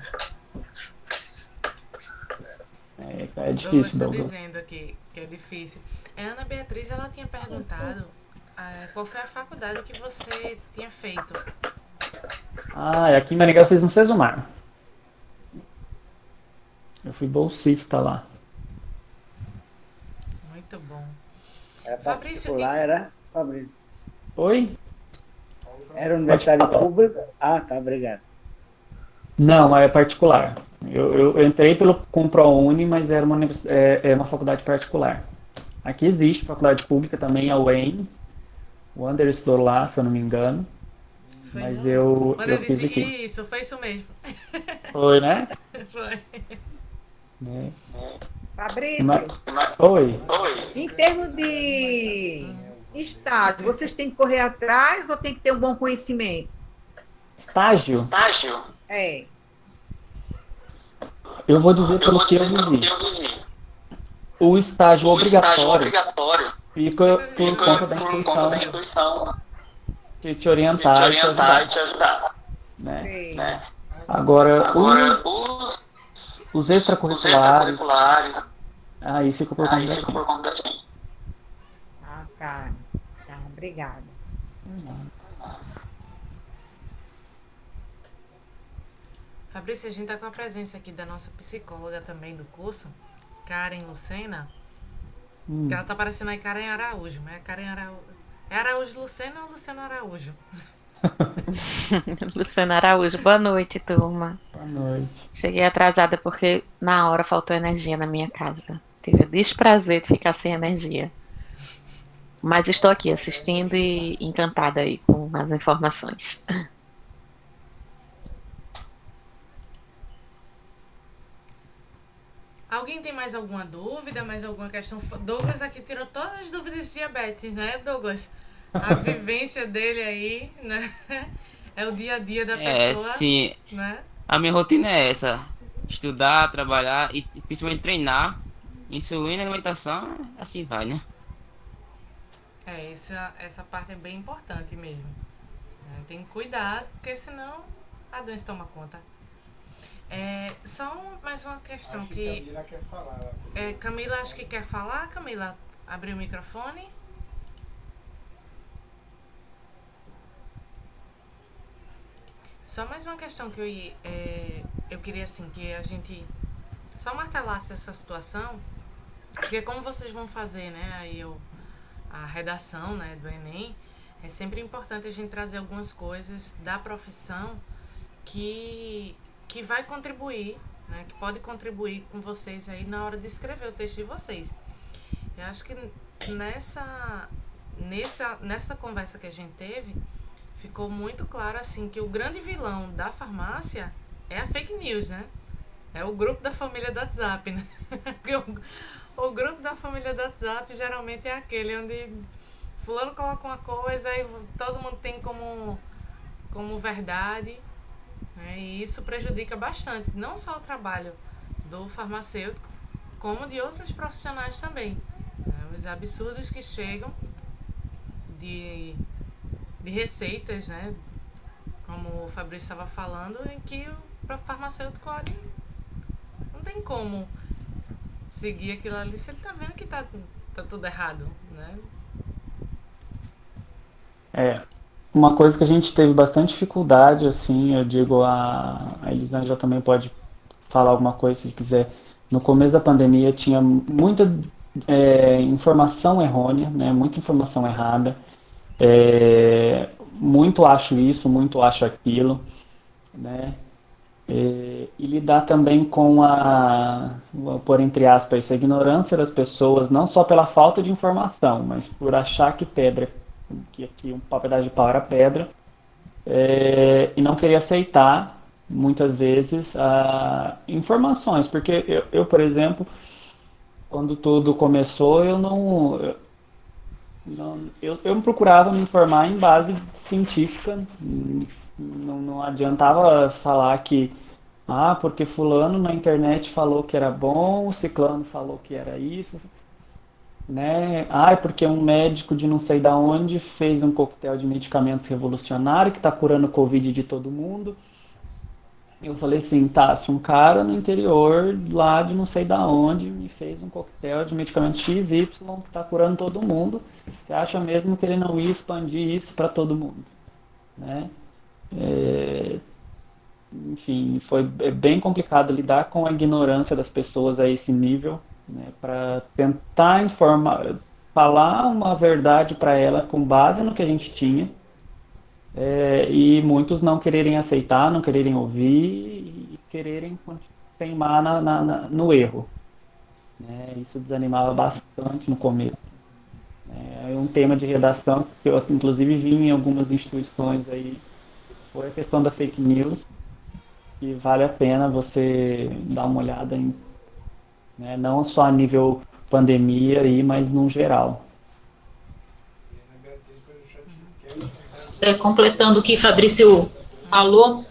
É Douglas difícil, está Douglas. dizendo aqui que é difícil. A Ana Beatriz, ela tinha perguntado qual foi a faculdade que você tinha feito. Ah, e aqui em Maringá eu fiz um Sesumar. Eu fui bolsista lá. Muito bom. Era Fabrício, particular, era? Fabrício. Oi? Era Pode universidade falar. pública? Ah, tá, obrigado. Não, é particular. Eu entrei com o ProUni, mas era uma faculdade particular. Aqui existe faculdade pública também, a UEM. O Ander estudou lá, se eu não me engano. foi Mas não? Quando eu eu fiz disse aqui. isso, foi isso mesmo. Foi, né? Foi. É. Fabrício, Oi. em termos de estágio, vocês têm que correr atrás ou tem que ter um bom conhecimento? Estágio? É. Eu vou dizer pelo que eu vivi. O estágio obrigatório fica por conta da instituição te orientar e te ajudar, né? Sei. Agora, os extracurriculares, aí fica por conta da gente. Ah, tá. Tá, obrigada. Fabrício, a gente tá com a presença aqui da nossa psicóloga também do curso, Karen Lucena. Que ela tá parecendo aí Karen Araújo, mas é Karen Araújo. É Araújo Lucena ou Lucena Araújo? Luciana Araújo, boa noite, turma. Boa noite. Cheguei atrasada porque na hora faltou energia na minha casa. Tive o desprazer de ficar sem energia. Mas estou aqui assistindo e encantada aí com as informações. Alguém tem mais alguma dúvida, mais alguma questão? Douglas aqui tirou todas as dúvidas de diabetes, né, Douglas? A vivência dele aí, né? É o dia a dia da pessoa, Sim, né? a minha rotina é essa, estudar, trabalhar e principalmente treinar insulina, alimentação, assim vai, né? Essa parte é bem importante mesmo. Tem que cuidar, porque senão a doença toma conta. Só mais uma questão Acho que Camila quer falar. Camila, acho que quer falar. Camila, abriu o microfone. Só mais uma questão que eu queria, assim, que a gente só martelasse essa situação, porque como vocês vão fazer, né, aí a redação, né, do Enem, é sempre importante a gente trazer algumas coisas da profissão que vai contribuir, né, que pode contribuir com vocês aí na hora de escrever o texto de vocês. Eu acho que nessa conversa que a gente teve, ficou muito claro, assim, que o grande vilão da farmácia é a fake news, né? É o grupo da família do WhatsApp, né? O grupo da família do WhatsApp geralmente é aquele onde fulano coloca uma coisa e todo mundo tem como verdade, né? E isso prejudica bastante, não só o trabalho do farmacêutico, como de outros profissionais também, né? Os absurdos que chegam de receitas, né? Como o Fabrício estava falando, em que o farmacêutico olha, não tem como seguir aquilo ali se ele tá vendo que tá tudo errado, né? Uma coisa que a gente teve bastante dificuldade, assim, eu digo, a Elisângela também pode falar alguma coisa se quiser. No começo da pandemia tinha muita informação errônea, né? Muita informação errada. Muito acho isso, muito acho aquilo, né? E lidar também com vou pôr entre aspas, a ignorância das pessoas, não só pela falta de informação, mas por achar que aqui um pedaço de pau era pedra, e não querer aceitar, muitas vezes, informações, porque por exemplo, quando tudo começou, eu procurava me informar em base científica, não adiantava falar que, porque fulano na internet falou que era bom, o ciclano falou que era isso, né? Porque um médico de não sei da onde fez um coquetel de medicamentos revolucionário que está curando o Covid de todo mundo. Eu falei assim, tá, se um cara no interior, lá de não sei da onde, me fez um coquetel de medicamento XY que está curando todo mundo, você acha mesmo que ele não ia expandir isso para todo mundo, né? Enfim, foi bem complicado lidar com a ignorância das pessoas a esse nível, né, para tentar falar uma verdade para ela com base no que a gente tinha, e muitos não quererem aceitar, não quererem ouvir e quererem teimar no erro, né? Isso desanimava bastante no começo. É um tema de redação que eu inclusive vi em algumas instituições aí, foi a questão da fake news, que vale a pena você dar uma olhada em, né, não só a nível pandemia aí, mas no geral. Completando o que Fabrício falou,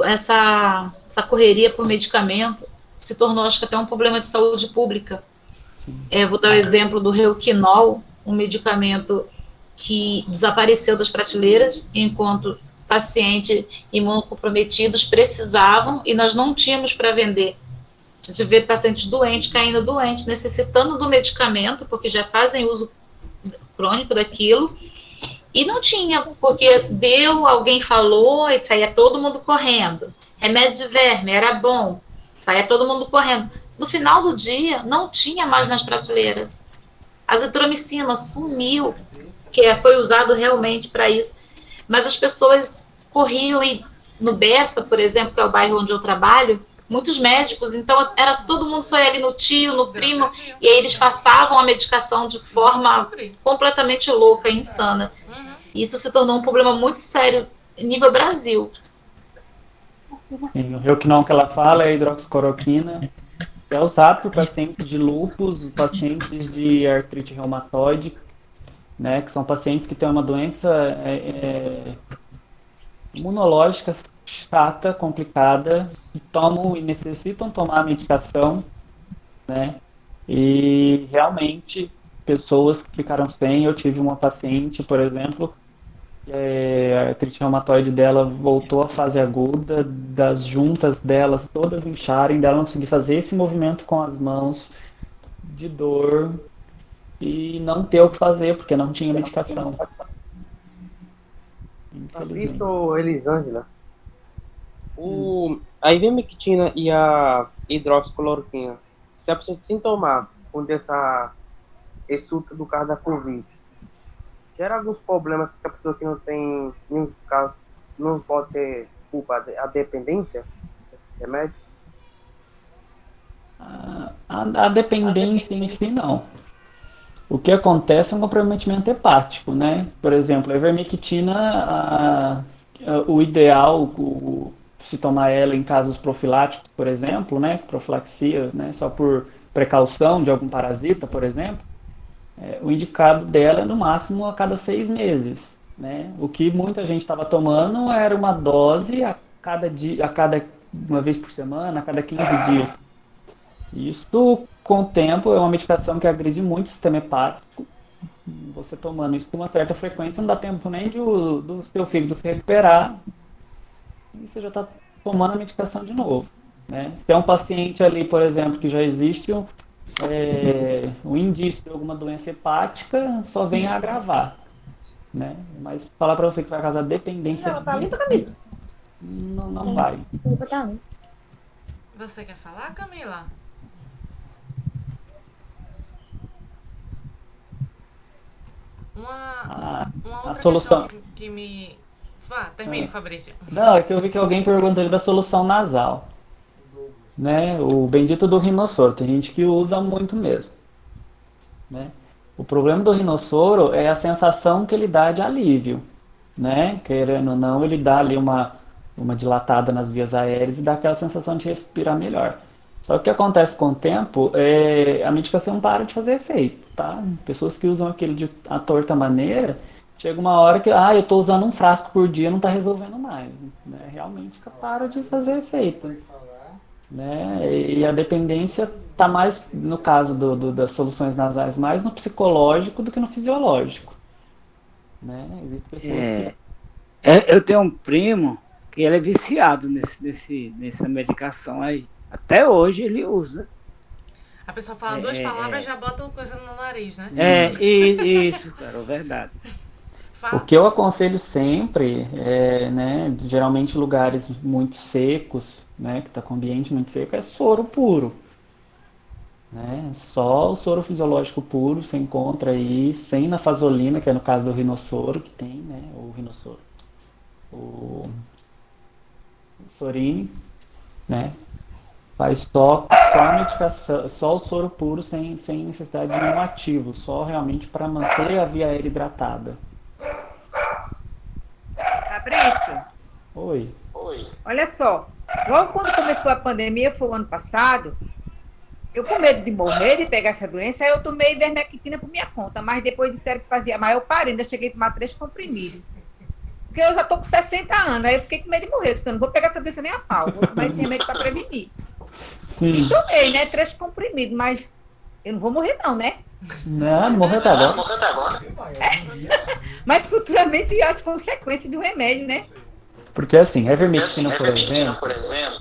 essa correria por medicamento se tornou, acho que até um problema de saúde pública. Vou dar o exemplo do Reuquinol, um medicamento que desapareceu das prateleiras, enquanto pacientes imunocomprometidos precisavam e nós não tínhamos para vender. A gente vê pacientes doentes, caindo doentes, necessitando do medicamento, porque já fazem uso crônico daquilo, e não tinha, porque alguém falou, e saía todo mundo correndo. Remédio de verme, era bom, saía todo mundo correndo. No final do dia, não tinha mais nas prateleiras. A azitromicina sumiu, que foi usado realmente para isso. Mas as pessoas corriam, e no Bessa, por exemplo, que é o bairro onde eu trabalho, muitos médicos, então era todo mundo só ia ali no tio, no primo, e aí eles passavam a medicação de forma completamente louca, insana. Isso se tornou um problema muito sério nível Brasil. Sim, o Reuquinol que ela fala é a hidroxicloroquina, é usado por pacientes de lúpus, pacientes de artrite reumatoide, né, que são pacientes que têm uma doença imunológica chata, complicada, que tomam e necessitam tomar a medicação, né, E realmente, pessoas que ficaram sem, eu tive uma paciente, por exemplo, a artrite reumatoide dela voltou à fase aguda, das juntas delas todas incharem, dela não conseguir fazer esse movimento com as mãos, de dor, e não ter o que fazer, porque não tinha medicação. Infelizmente. Fabrício, Elisângela, a ivermectina e a hidroxicloroquina, se a pessoa sem tomar com esse útero do caso da Covid, gera alguns problemas que a pessoa que não tem nenhum caso, não pode ter culpa, a dependência desse remédio? A dependência em si, não. O que acontece é um comprometimento hepático, né? Por exemplo, a ivermectina, o ideal, se tomar ela em casos profiláticos, por exemplo, né? Profilaxia, né? Só por precaução de algum parasita, por exemplo, o indicado dela é no máximo a cada 6 meses, né? O que muita gente estava tomando era uma dose a cada dia, uma vez por semana, a cada 15 dias. Isso, com o tempo, é uma medicação que agride muito o sistema hepático. Você tomando isso com uma certa frequência, não dá tempo nem do seu fígado se recuperar e você já está tomando a medicação de novo, né? Se é um paciente ali, por exemplo, que já existe um indício de alguma doença hepática, só vem a agravar, né? Mas falar para você que vai causar dependência não vai. Você quer falar, Camila? Uma outra solução questão que me... termine, Fabrício. Não, é que eu vi que alguém perguntou ali da solução nasal, né? O bendito do rinossoro, tem gente que usa muito mesmo, né? O problema do rinossoro é a sensação que ele dá de alívio, né? Querendo ou não, ele dá ali uma dilatada nas vias aéreas e dá aquela sensação de respirar melhor. Só que o que acontece com o tempo é a medicação para de fazer efeito, tá? Pessoas que usam aquele de a torta maneira, chega uma hora que, eu estou usando um frasco por dia, não está resolvendo mais, né? Realmente para de fazer efeito, né? E a dependência está mais, no caso das soluções nasais, mais no psicológico do que no fisiológico, né? Existem pessoas Eu tenho um primo que ele é viciado nessa medicação aí. Até hoje ele usa. A pessoa fala 2 palavras, já bota uma coisa no nariz, né? Isso, cara, é verdade. O que eu aconselho sempre né, geralmente lugares muito secos, né, que está com ambiente muito seco, é soro puro, né? Só o soro fisiológico puro você encontra aí, sem nafazolina, que é no caso do rinossoro, que tem, né, o rinossoro, o sorine, né? Faz só a medicação, só o soro puro, sem necessidade de nenhum ativo, só realmente para manter a via aérea hidratada. Fabrício. Oi. Olha só, logo quando começou a pandemia, foi o ano passado, eu com medo de morrer, de pegar essa doença, aí eu tomei ivermectina por minha conta, mas depois disseram que fazia mal, eu parei, ainda cheguei a tomar 3 comprimidos. Porque eu já tô com 60 anos, aí eu fiquei com medo de morrer, eu disse, não vou pegar essa doença nem a pau, vou tomar esse remédio para prevenir. E tomei, né, 3 comprimidos, mas eu não vou morrer não, né? Não morreu até agora. Mas futuramente as consequências do remédio, né? Porque assim, a ivermectina, por exemplo,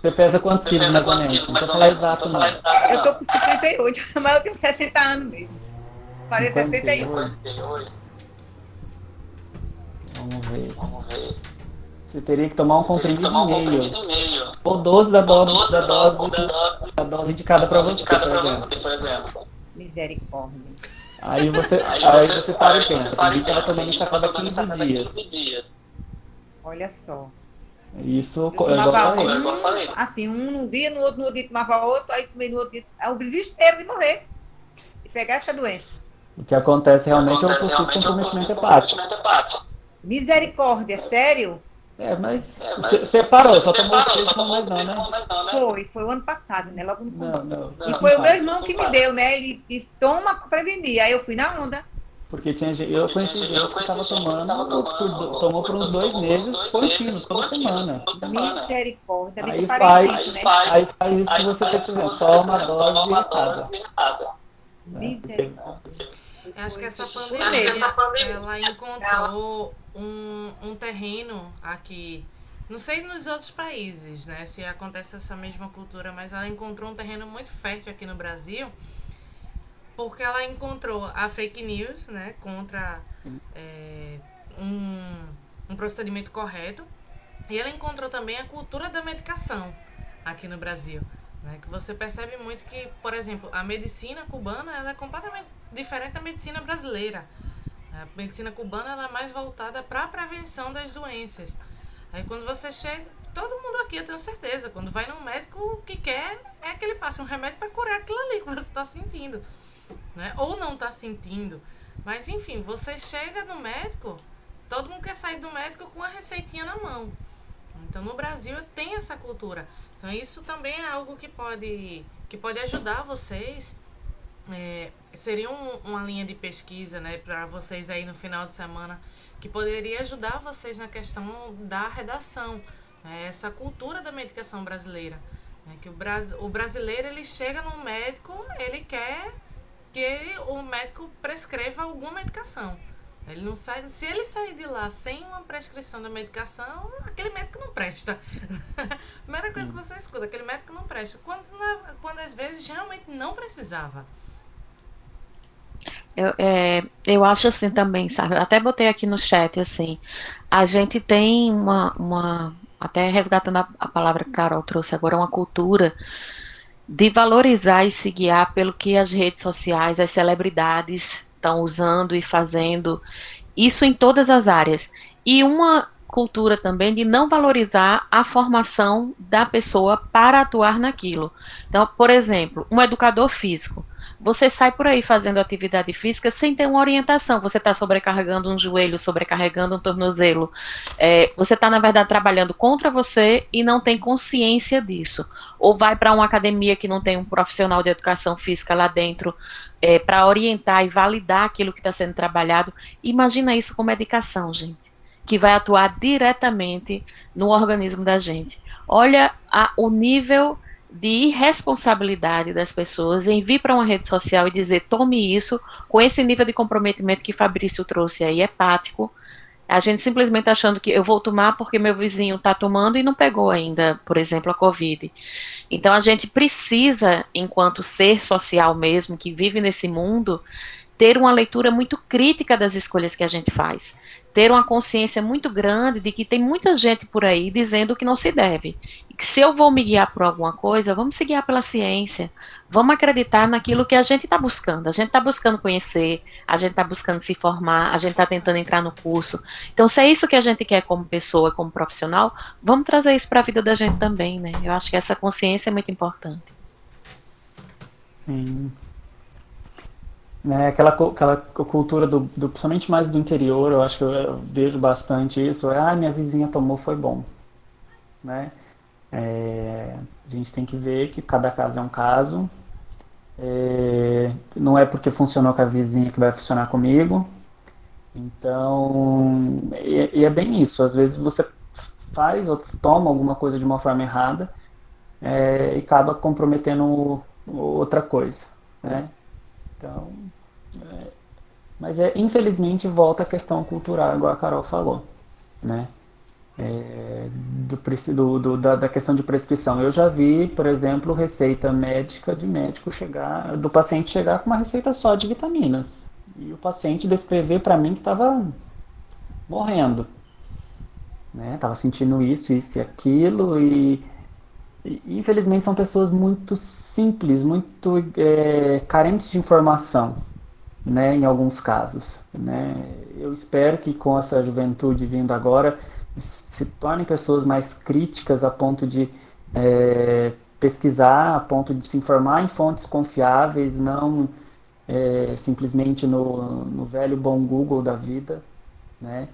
você pesa quantos quilos mais ou menos? Não vou falar exato não. Eu tô com 58, mas eu tenho 60 anos mesmo. Farei 61. Vamos ver. Você teria que tomar um comprimido e meio. Ou 12 da dose indicada para você, por exemplo. Misericórdia. Aí você para e pensa, tem gente que vai tomando isso a cada 15 dias. Olha só. Isso, eu falei. Assim, um num dia, no outro dia tomava outro, aí tomei no outro dia. É o desespero de morrer. De pegar essa doença. O que acontece realmente é o possível comprometimento hepático. Misericórdia, sério? Mas você parou, só tomou 3 não mais não, né? Foi o ano passado, né? Logo no começo. Não, e foi o meu irmão que me deu, né? Ele disse, toma para prevenir. Aí eu fui na onda. Porque eu conheci gente que estava tomando, tomou por uns 2 meses, contínuo, toda semana. Misericórdia, aí faz isso que você tem, por exemplo, só uma dose irritada. né? Eu acho que essa pandemia, ela encontrou um terreno aqui, não sei nos outros países, né, se acontece essa mesma cultura, mas ela encontrou um terreno muito fértil aqui no Brasil, porque ela encontrou a fake news, né, contra um procedimento correto, e ela encontrou também a cultura da medicação aqui no Brasil, né, que você percebe muito que, por exemplo, a medicina cubana ela é completamente diferente da medicina brasileira. A medicina cubana ela é mais voltada para a prevenção das doenças. Aí quando você chega, todo mundo aqui, eu tenho certeza, quando vai num médico, o que quer é que ele passe um remédio para curar aquilo ali que você está sentindo, né? Ou não está sentindo. Mas enfim, você chega no médico, todo mundo quer sair do médico com a receitinha na mão. Então no Brasil tem essa cultura. Então isso também é algo que pode ajudar vocês. Seria uma linha de pesquisa, né, para vocês aí no final de semana, que poderia ajudar vocês na questão da redação, né, essa cultura da medicação brasileira, né, que o brasileiro ele chega no médico, ele quer que o médico prescreva alguma medicação. Ele não sai, se ele sair de lá sem uma prescrição da medicação, aquele médico não presta. Primeira coisa que você escuta, aquele médico não presta. Quando às vezes realmente não precisava. Eu acho assim também, sabe? Eu até botei aqui no chat, assim, a gente tem até resgatando a palavra que a Carol trouxe agora, uma cultura de valorizar e se guiar pelo que as redes sociais, as celebridades estão usando e fazendo, isso em todas as áreas. E uma cultura também de não valorizar a formação da pessoa para atuar naquilo. Então, por exemplo, um educador físico. Você sai por aí fazendo atividade física sem ter uma orientação. Você está sobrecarregando um joelho, sobrecarregando um tornozelo. Você está, na verdade, trabalhando contra você e não tem consciência disso. Ou vai para uma academia que não tem um profissional de educação física lá dentro para orientar e validar aquilo que está sendo trabalhado. Imagina isso com medicação, gente, que vai atuar diretamente no organismo da gente. Olha o nível de irresponsabilidade das pessoas em vir para uma rede social e dizer, tome isso, com esse nível de comprometimento que Fabrício trouxe aí, hepático, a gente simplesmente achando que eu vou tomar porque meu vizinho está tomando e não pegou ainda, por exemplo, a Covid. Então a gente precisa, enquanto ser social mesmo, que vive nesse mundo, ter uma leitura muito crítica das escolhas que a gente faz. Ter uma consciência muito grande de que tem muita gente por aí dizendo que não se deve. E que se eu vou me guiar por alguma coisa, vamos se guiar pela ciência. Vamos acreditar naquilo que a gente está buscando. A gente está buscando conhecer, a gente está buscando se formar, a gente está tentando entrar no curso. Então, se é isso que a gente quer como pessoa, como profissional, vamos trazer isso para a vida da gente também, né? Eu acho que essa consciência é muito importante. Sim. Né, aquela cultura principalmente mais do interior, eu acho que eu vejo bastante isso, minha vizinha tomou, foi bom, né? A gente tem que ver que cada caso é um caso, não é porque funcionou com a vizinha que vai funcionar comigo, então, e é bem isso, às vezes você faz ou toma alguma coisa de uma forma errada e acaba comprometendo outra coisa, né? Então, mas infelizmente volta a questão cultural, igual a Carol falou, né? Da questão de prescrição. Eu já vi, por exemplo, receita médica de médico do paciente chegar com uma receita só de vitaminas. E o paciente descrever para mim que estava morrendo, né? Tava sentindo isso e aquilo e infelizmente são pessoas muito simples, muito carentes de informação, né, em alguns casos, né? Eu espero que com essa juventude vindo agora se tornem pessoas mais críticas a ponto de pesquisar, a ponto de se informar em fontes confiáveis, não simplesmente no velho bom Google da vida, né?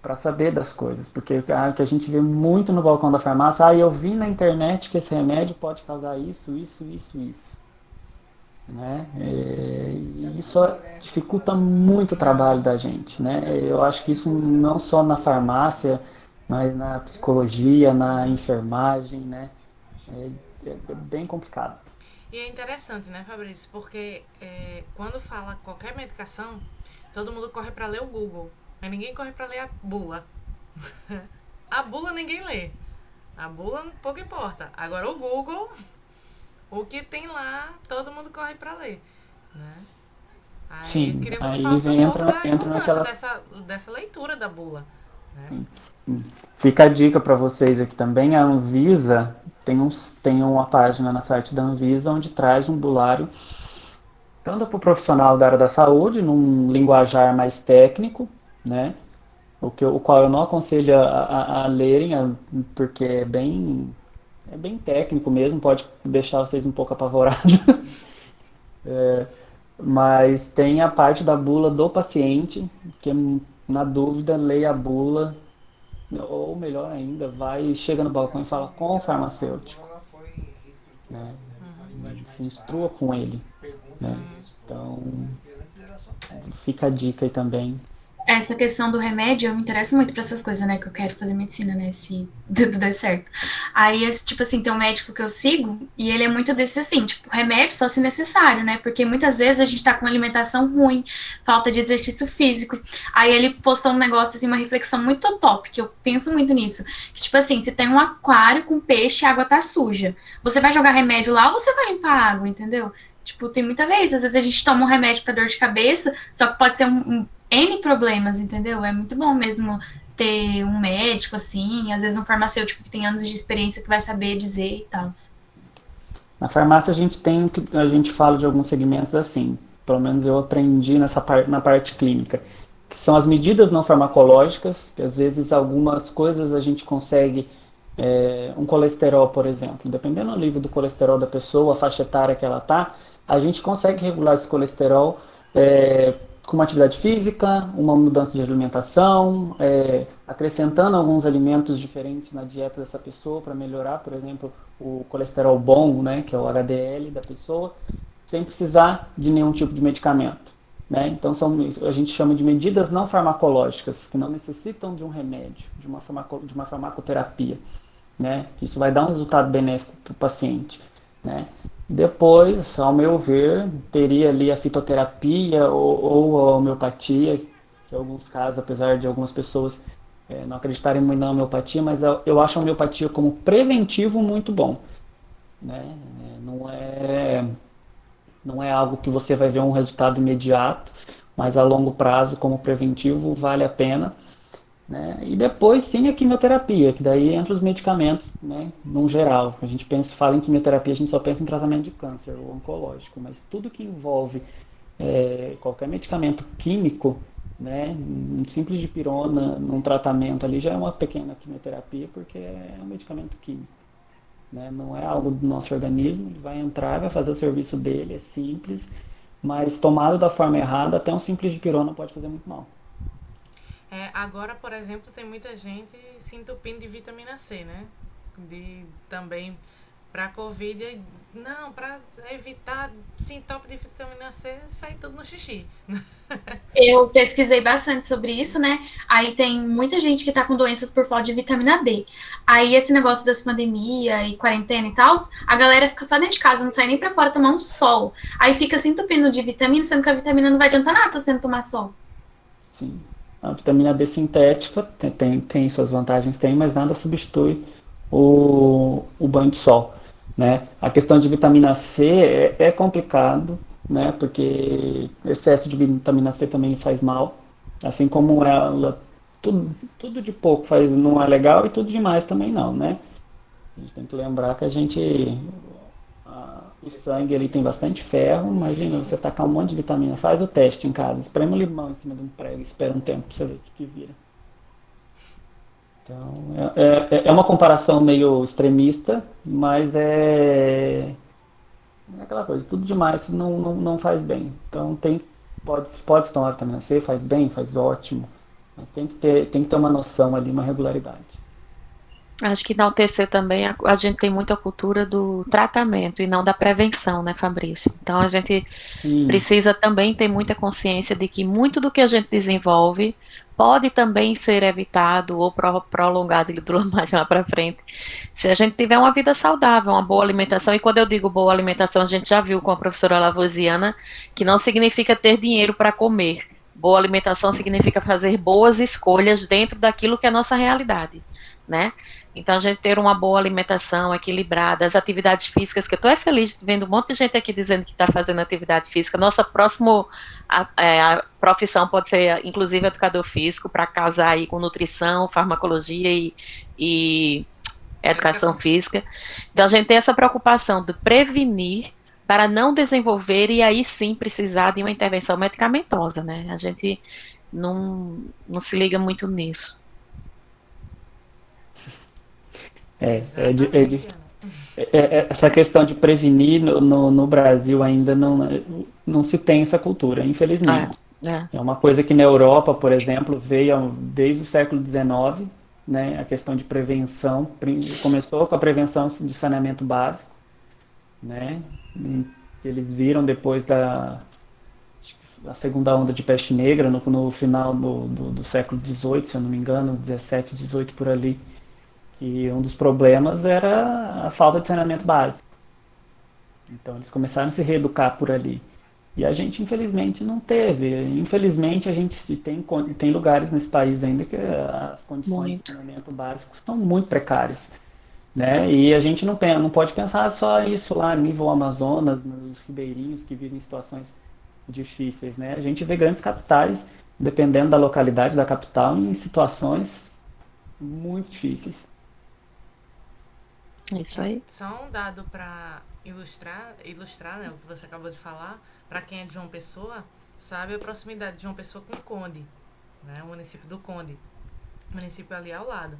Para saber das coisas, porque que a gente vê muito no balcão da farmácia, eu vi na internet que esse remédio pode causar isso, né? E isso dificulta muito o trabalho da gente, né? Eu acho que isso não só na farmácia, mas na psicologia, na enfermagem, né? É bem complicado. E é interessante, né, Fabrício? Porque quando fala qualquer medicação, todo mundo corre para ler o Google, mas ninguém corre para ler a bula. A bula ninguém lê. A bula pouco importa. Agora o Google, o que tem lá, todo mundo corre para ler, né? Aí eu Sim, queria que você aí falasse um pouco da entra importância naquela. dessa leitura da bula, né? Fica a dica para vocês aqui também. A Anvisa tem uma página na site da Anvisa onde traz um bulário tanto para o profissional da área da saúde, num linguajar mais técnico, né? O qual eu não aconselho a lerem, porque é bem técnico mesmo, pode deixar vocês um pouco apavorados. Mas tem a parte da bula do paciente, que na dúvida, leia a bula, ou melhor ainda, vai, chega no balcão e fala com o farmacêutico, né? Se instrua com ele, né? Então, fica a dica aí também. Essa questão do remédio, eu me interesso muito pra essas coisas, né? Que eu quero fazer medicina, né? Se tudo der certo. Aí, tipo assim, tem um médico que eu sigo e ele é muito desse assim, tipo, remédio só se necessário, né? Porque muitas vezes a gente tá com uma alimentação ruim, falta de exercício físico. Aí ele postou um negócio, assim, uma reflexão muito top, que eu penso muito nisso. Que, tipo assim, se tem um aquário com peixe e a água tá suja, você vai jogar remédio lá ou você vai limpar a água, entendeu? Tipo, tem muita vez, às vezes a gente toma um remédio pra dor de cabeça, só que pode ser N problemas, entendeu? É muito bom mesmo ter um médico, assim, às vezes um farmacêutico que tem anos de experiência que vai saber dizer e tal. Na farmácia a gente a gente fala de alguns segmentos assim, pelo menos eu aprendi na parte clínica, que são as medidas não farmacológicas, que às vezes algumas coisas a gente consegue, um colesterol, por exemplo, dependendo do nível do colesterol da pessoa, a faixa etária que ela tá, a gente consegue regular esse colesterol, com uma atividade física, uma mudança de alimentação, acrescentando alguns alimentos diferentes na dieta dessa pessoa para melhorar, por exemplo, o colesterol bom, né, que é o HDL da pessoa, sem precisar de nenhum tipo de medicamento, né? Então a gente chama de medidas não farmacológicas, que não necessitam de um remédio, de uma farmacoterapia, né? Isso vai dar um resultado benéfico para o paciente, né? Depois, ao meu ver, teria ali a fitoterapia ou a homeopatia, que em alguns casos, apesar de algumas pessoas não acreditarem muito na homeopatia, mas eu acho a homeopatia como preventivo muito bom, né? Não é algo que você vai ver um resultado imediato, mas a longo prazo, como preventivo, vale a pena, né? E depois sim a quimioterapia, que daí entra os medicamentos, né? No geral, a gente fala em quimioterapia, a gente só pensa em tratamento de câncer ou oncológico, mas tudo que envolve qualquer medicamento químico, né? Um simples dipirona num tratamento ali já é uma pequena quimioterapia, porque é um medicamento químico, né? Não é algo do nosso organismo, ele vai entrar, vai fazer o serviço dele, é simples, mas tomado da forma errada, até um simples dipirona pode fazer muito mal. Agora, por exemplo, tem muita gente se entupindo de vitamina C, né? Também para Covid, não, para evitar se entope de vitamina C, sai tudo no xixi. Eu pesquisei bastante sobre isso, né? Aí tem muita gente que tá com doenças por falta de vitamina D. Aí esse negócio das pandemia e quarentena e tal, a galera fica só dentro de casa, não sai nem pra fora tomar um sol. Aí fica se entupindo de vitamina, sendo que a vitamina não vai adiantar nada se você não tomar sol. Sim. A vitamina D sintética tem suas vantagens, mas nada substitui o banho de sol, né? A questão de vitamina C é complicado, né? Porque excesso de vitamina C também faz mal, assim como tudo de pouco não é legal e tudo demais também não, né? A gente tem que lembrar que o sangue ele tem bastante ferro. Imagina você tacar um monte de vitamina, faz o teste em casa, espreme um limão em cima de um prego, espera um tempo pra você ver o que vira. Então é uma comparação meio extremista, mas é aquela coisa, tudo demais não faz bem. Então pode tomar vitamina C, faz bem, faz ótimo, mas tem que ter uma noção ali, uma regularidade. Acho que enaltecer também, a gente tem muita cultura do tratamento e não da prevenção, né, Fabrício? Então a gente Sim, precisa também ter muita consciência de que muito do que a gente desenvolve pode também ser evitado ou prolongado e mais lá para frente, se a gente tiver uma vida saudável, uma boa alimentação. E quando eu digo boa alimentação, a gente já viu com a professora Lavoisiana que não significa ter dinheiro para comer. Boa alimentação significa fazer boas escolhas dentro daquilo que é a nossa realidade, né? Então, a gente ter uma boa alimentação equilibrada, as atividades físicas, que eu estou feliz vendo um monte de gente aqui dizendo que está fazendo atividade física. Nossa próxima a profissão pode ser, inclusive, educador físico, para casar aí com nutrição, farmacologia e educação física. Então, a gente tem essa preocupação de prevenir para não desenvolver e aí sim precisar de uma intervenção medicamentosa, né? A gente não se liga muito nisso. Essa questão de prevenir no Brasil ainda não se tem essa cultura, infelizmente. É uma coisa que na Europa, por exemplo, veio desde o século XIX, né, a questão de prevenção, começou com a prevenção de saneamento básico, né, eles viram depois da segunda onda de peste negra, no final do século XVIII, se eu não me engano, XVII, XVIII por ali, que um dos problemas era a falta de saneamento básico. Então eles começaram a se reeducar por ali. E a gente, infelizmente, não teve. Infelizmente, a gente tem lugares nesse país ainda que as condições de saneamento básico são muito precárias. Né? E a gente não pode pensar só isso lá no nível Amazonas, nos ribeirinhos que vivem em situações difíceis. Né? A gente vê grandes capitais, dependendo da localidade da capital, em situações muito difíceis. Isso aí. Só um dado para ilustrar, né, o que você acabou de falar. Para quem é de João Pessoa, sabe a proximidade de João Pessoa com Conde, né, o município do Conde, município ali ao lado.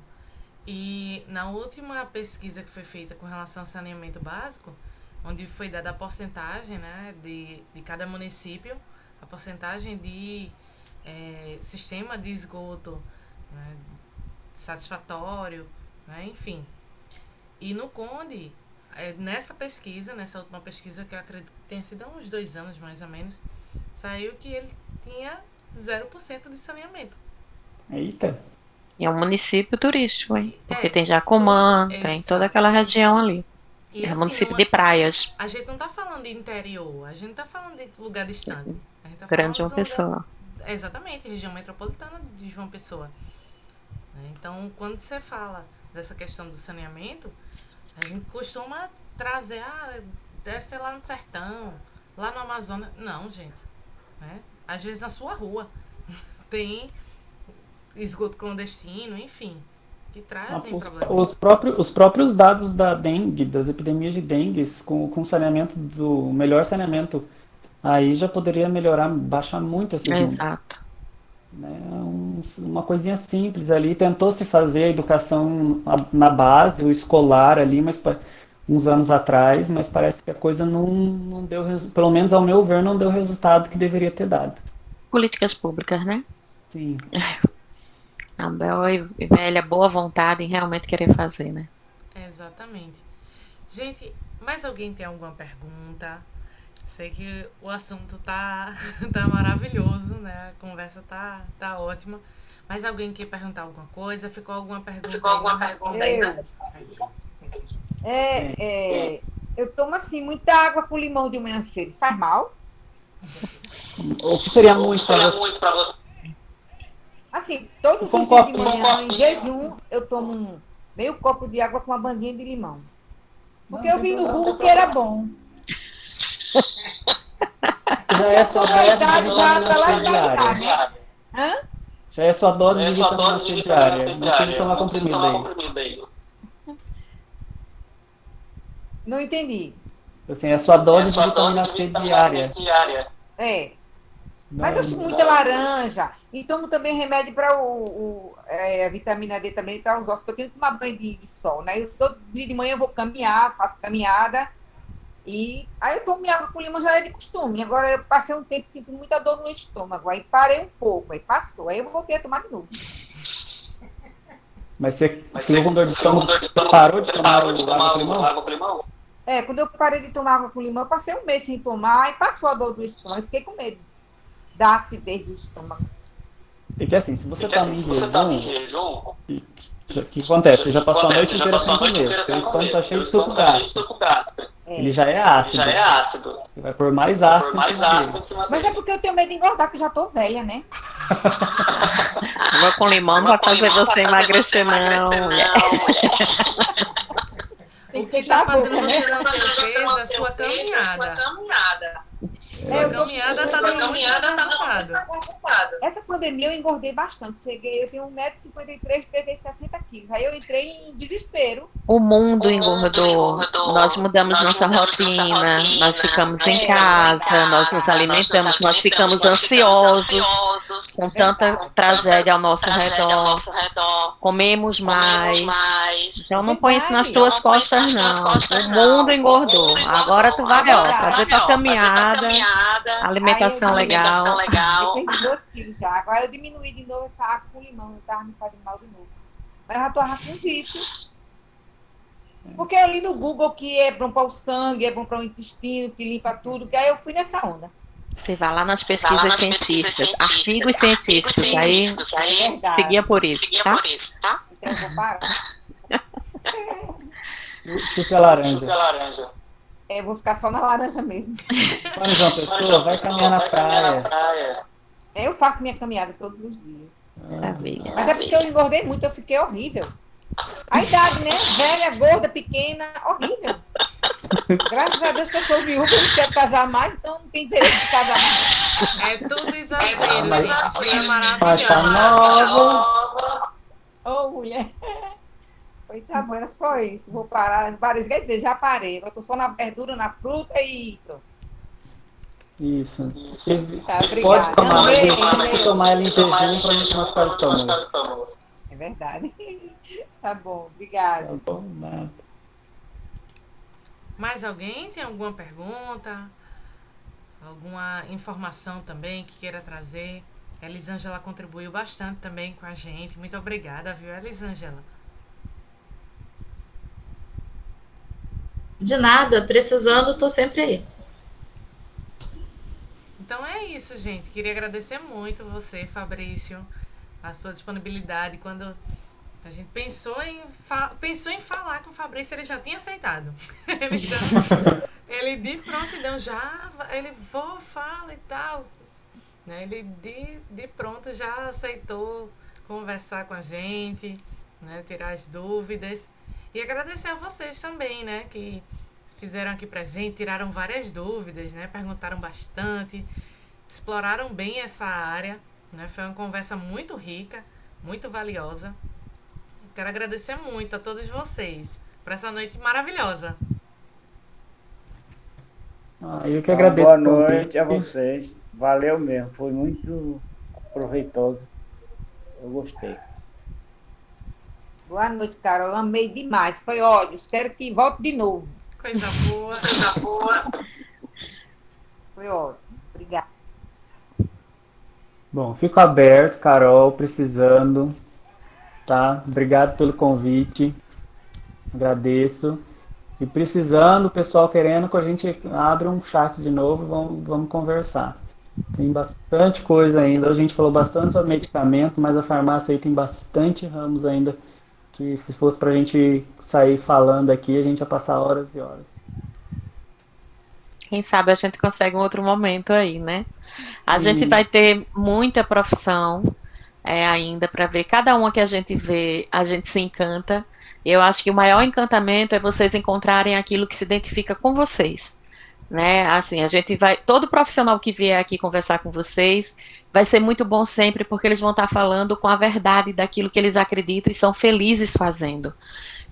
E na última pesquisa que foi feita com relação ao saneamento básico, onde foi dada a porcentagem, né, de cada município, a porcentagem de sistema de esgoto, né, satisfatório, né, enfim. E no Conde, nessa última pesquisa, que eu acredito que tenha sido há uns 2 anos mais ou menos, saiu que ele tinha 0% de saneamento. Eita! E é um município turístico, hein? Porque tem Jacumã, tem toda aquela região ali. E é assim, município de praias. A gente não tá falando de interior, a gente tá falando de lugar distante. A gente tá Grande falando João Pessoa. Exatamente, região metropolitana de João Pessoa. Então, quando você fala dessa questão do saneamento, a gente costuma trazer, deve ser lá no sertão, lá no Amazonas. Não, gente. Né? Às vezes na sua rua tem esgoto clandestino, enfim, que trazem problemas. Os próprios dados da dengue, das epidemias de dengue, com saneamento do melhor saneamento, aí já poderia melhorar, baixar muito esses números. Exato. Né? Uma coisinha simples ali, tentou-se fazer a educação na base, o escolar ali, mas uns anos atrás, mas parece que a coisa não deu, pelo menos ao meu ver, não deu o resultado que deveria ter dado. Políticas públicas, né? Sim. A bela e velha boa vontade em realmente querer fazer, né? Exatamente. Gente, mais alguém tem alguma pergunta? Sei que o assunto tá maravilhoso, né? A conversa tá ótima. Mas alguém quer perguntar alguma coisa? Ficou alguma pergunta? Eu tomo assim muita água com limão de manhã cedo. Faz mal? O que seria muito para você? Assim, todo dia de manhã, em jejum, eu tomo meio copo de água com uma bandinha de limão. Porque eu vi no Google que era bom. Já é sua dose de vitamina C diária. Não tem que tomar comprimido aí. Não entendi. Assim, é a sua dose de vitamina C diária. Mas eu sou muita laranja. E tomo também remédio para a vitamina D também, para os ossos, que eu tenho que tomar banho de sol, né? Todo dia de manhã eu vou caminhar, faço caminhada. E aí eu tomo minha água com limão, já é de costume. Agora eu passei um tempo sentindo muita dor no estômago. Aí parei um pouco, aí passou. Aí eu voltei a tomar de novo. Mas você ficou com dor de estômago, parou de tomar água com limão? Quando eu parei de tomar água com limão, eu passei um mês sem tomar e passou a dor do estômago. Eu fiquei com medo da acidez do estômago. E que assim, se você tá em jejum, o que acontece? Você já passou a noite inteira sem comer. Seu estômago tá cheio de suco gástrico. Ele já é ácido. Ele vai pôr mais ácido em cima dele. Mas é porque eu tenho medo de engordar, porque eu já tô velha, né? Água com limão não vai fazer você emagrecer, não. O que está fazendo você manter o peso é a sua caminhada. Sua caminhada está dando muito resultado. Essa pandemia eu engordei bastante. Eu tenho 1,53 m, peguei 60 quilos. Aí eu entrei em desespero. O mundo engordou. Nós mudamos nossa rotina, nós ficamos em casa, nós nos alimentamos, nós ficamos ansiosos com tanta tragédia ao nosso redor. Comemos mais. Então não põe isso nas tuas costas, não. O mundo engordou. Agora tu vai, fazer tua caminhada. Alimentação legal. Eu perdi 2 quilos já. Agora eu diminuí de novo essa água com limão. Eu tava me fazendo mal de novo. Mas eu já tô arrastando isso. Porque eu li no Google que é bom para o sangue, é bom para o intestino, que limpa tudo. Que aí eu fui nessa onda. Você vai lá nas pesquisas científicas, artigos científicos. Aí seguia por isso, tá? Então eu vou parar. Suco é laranja. Eu vou ficar só na laranja mesmo. Quando João Pessoa, vai caminhar na praia. Eu faço minha caminhada todos os dias. Maravilha. Mas é porque eu engordei muito, eu fiquei horrível. A idade, né? Velha, gorda, pequena, horrível. Graças a Deus que eu sou viúva, eu não quero casar mais, então não tem interesse de casar mais. É tudo exagero, gente. Sheila é Tá maravilhosa. nova. Ô, mulher. Pois tá bom, era só isso. Vou parar. Quer dizer, já parei. Eu tô só na verdura, na fruta e pronto. Isso. Tá, Pode obrigada. tomar, mas Amei, tem que amei. tomar ela em jejum pra não machucar o estômago. É verdade. Tá bom, obrigada. Tá bom, nada. Mais alguém tem alguma pergunta? Alguma informação também que queira trazer? A Elisângela contribuiu bastante também com a gente. Muito obrigada, viu, Elisângela? De nada, precisando, tô sempre aí. Então é isso, gente. Queria agradecer muito você, Fabrício, a sua disponibilidade. Quando a gente pensou em falar com o Fabrício, ele já tinha aceitado. Ele de prontidão já, ele fala e tal. Né? Ele de pronto já aceitou conversar com a gente, né? Tirar as dúvidas. E agradecer a vocês também, né? Que fizeram aqui presente, tiraram várias dúvidas, né? Perguntaram bastante, exploraram bem essa área, né? Foi uma conversa muito rica, muito valiosa. Quero agradecer muito a todos vocês por essa noite maravilhosa. Eu que agradeço. Boa noite a vocês. Valeu mesmo, foi muito proveitoso. Eu gostei. Boa noite, Carol. Amei demais. Foi ótimo. Espero que volte de novo. Coisa boa. Foi ótimo. Obrigada. Bom, fico aberto, Carol, precisando, tá? Obrigado pelo convite, agradeço. E precisando, o pessoal querendo que a gente abra um chat de novo, vamos conversar. Tem bastante coisa ainda, a gente falou bastante sobre medicamento, mas a farmácia aí tem bastante ramos ainda, que se fosse pra gente sair falando aqui, a gente ia passar horas e horas. Quem sabe a gente consegue um outro momento aí, né? A gente vai ter muita profissão ainda para ver. Cada uma que a gente vê, a gente se encanta. Eu acho que o maior encantamento é vocês encontrarem aquilo que se identifica com vocês, né? Assim, a gente vai, todo profissional que vier aqui conversar com vocês, vai ser muito bom sempre, porque eles vão estar falando com a verdade daquilo que eles acreditam e são felizes fazendo.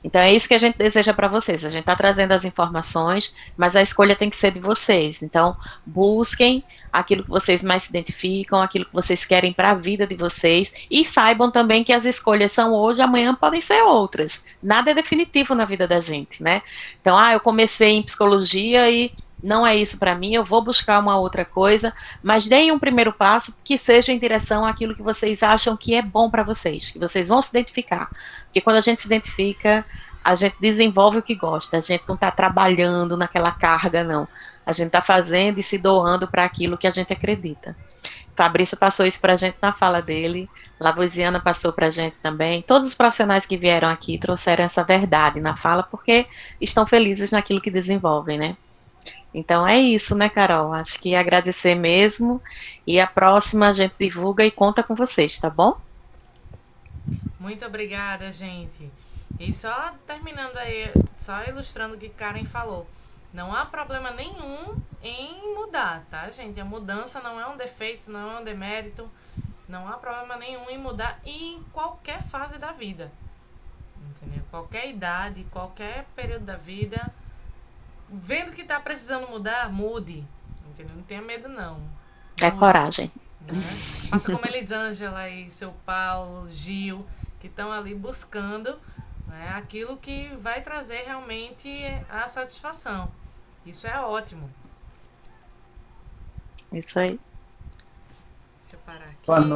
Então é isso que a gente deseja para vocês. A gente está trazendo as informações, mas a escolha tem que ser de vocês. Então busquem aquilo que vocês mais se identificam, aquilo que vocês querem para a vida de vocês, e saibam também que as escolhas são hoje, amanhã podem ser outras. Nada é definitivo na vida da gente, né? Então, eu comecei em psicologia e não é isso para mim, eu vou buscar uma outra coisa, mas deem um primeiro passo que seja em direção àquilo que vocês acham que é bom para vocês, que vocês vão se identificar. Porque quando a gente se identifica, a gente desenvolve o que gosta, a gente não está trabalhando naquela carga, não. A gente está fazendo e se doando para aquilo que a gente acredita. Fabrício passou isso para a gente na fala dele, Lavoisiana passou para a gente também. Todos os profissionais que vieram aqui trouxeram essa verdade na fala porque estão felizes naquilo que desenvolvem, né? Então é isso, né, Carol? Acho que agradecer mesmo. E a próxima a gente divulga e conta com vocês, tá bom? Muito obrigada, gente. E só terminando aí, só ilustrando o que Karen falou. Não há problema nenhum em mudar, tá, gente? A mudança não é um defeito, não é um demérito. Não há problema nenhum em mudar em qualquer fase da vida. Entendeu? Qualquer idade, qualquer período da vida. Vendo que tá precisando mudar, mude. Entendeu? Não tenha medo, não. É coragem. Né? Faça como Elisângela e seu Paulo, Gil, que estão ali buscando, né, aquilo que vai trazer realmente a satisfação. Isso é ótimo. Isso aí. Deixa eu parar aqui. Boa noite.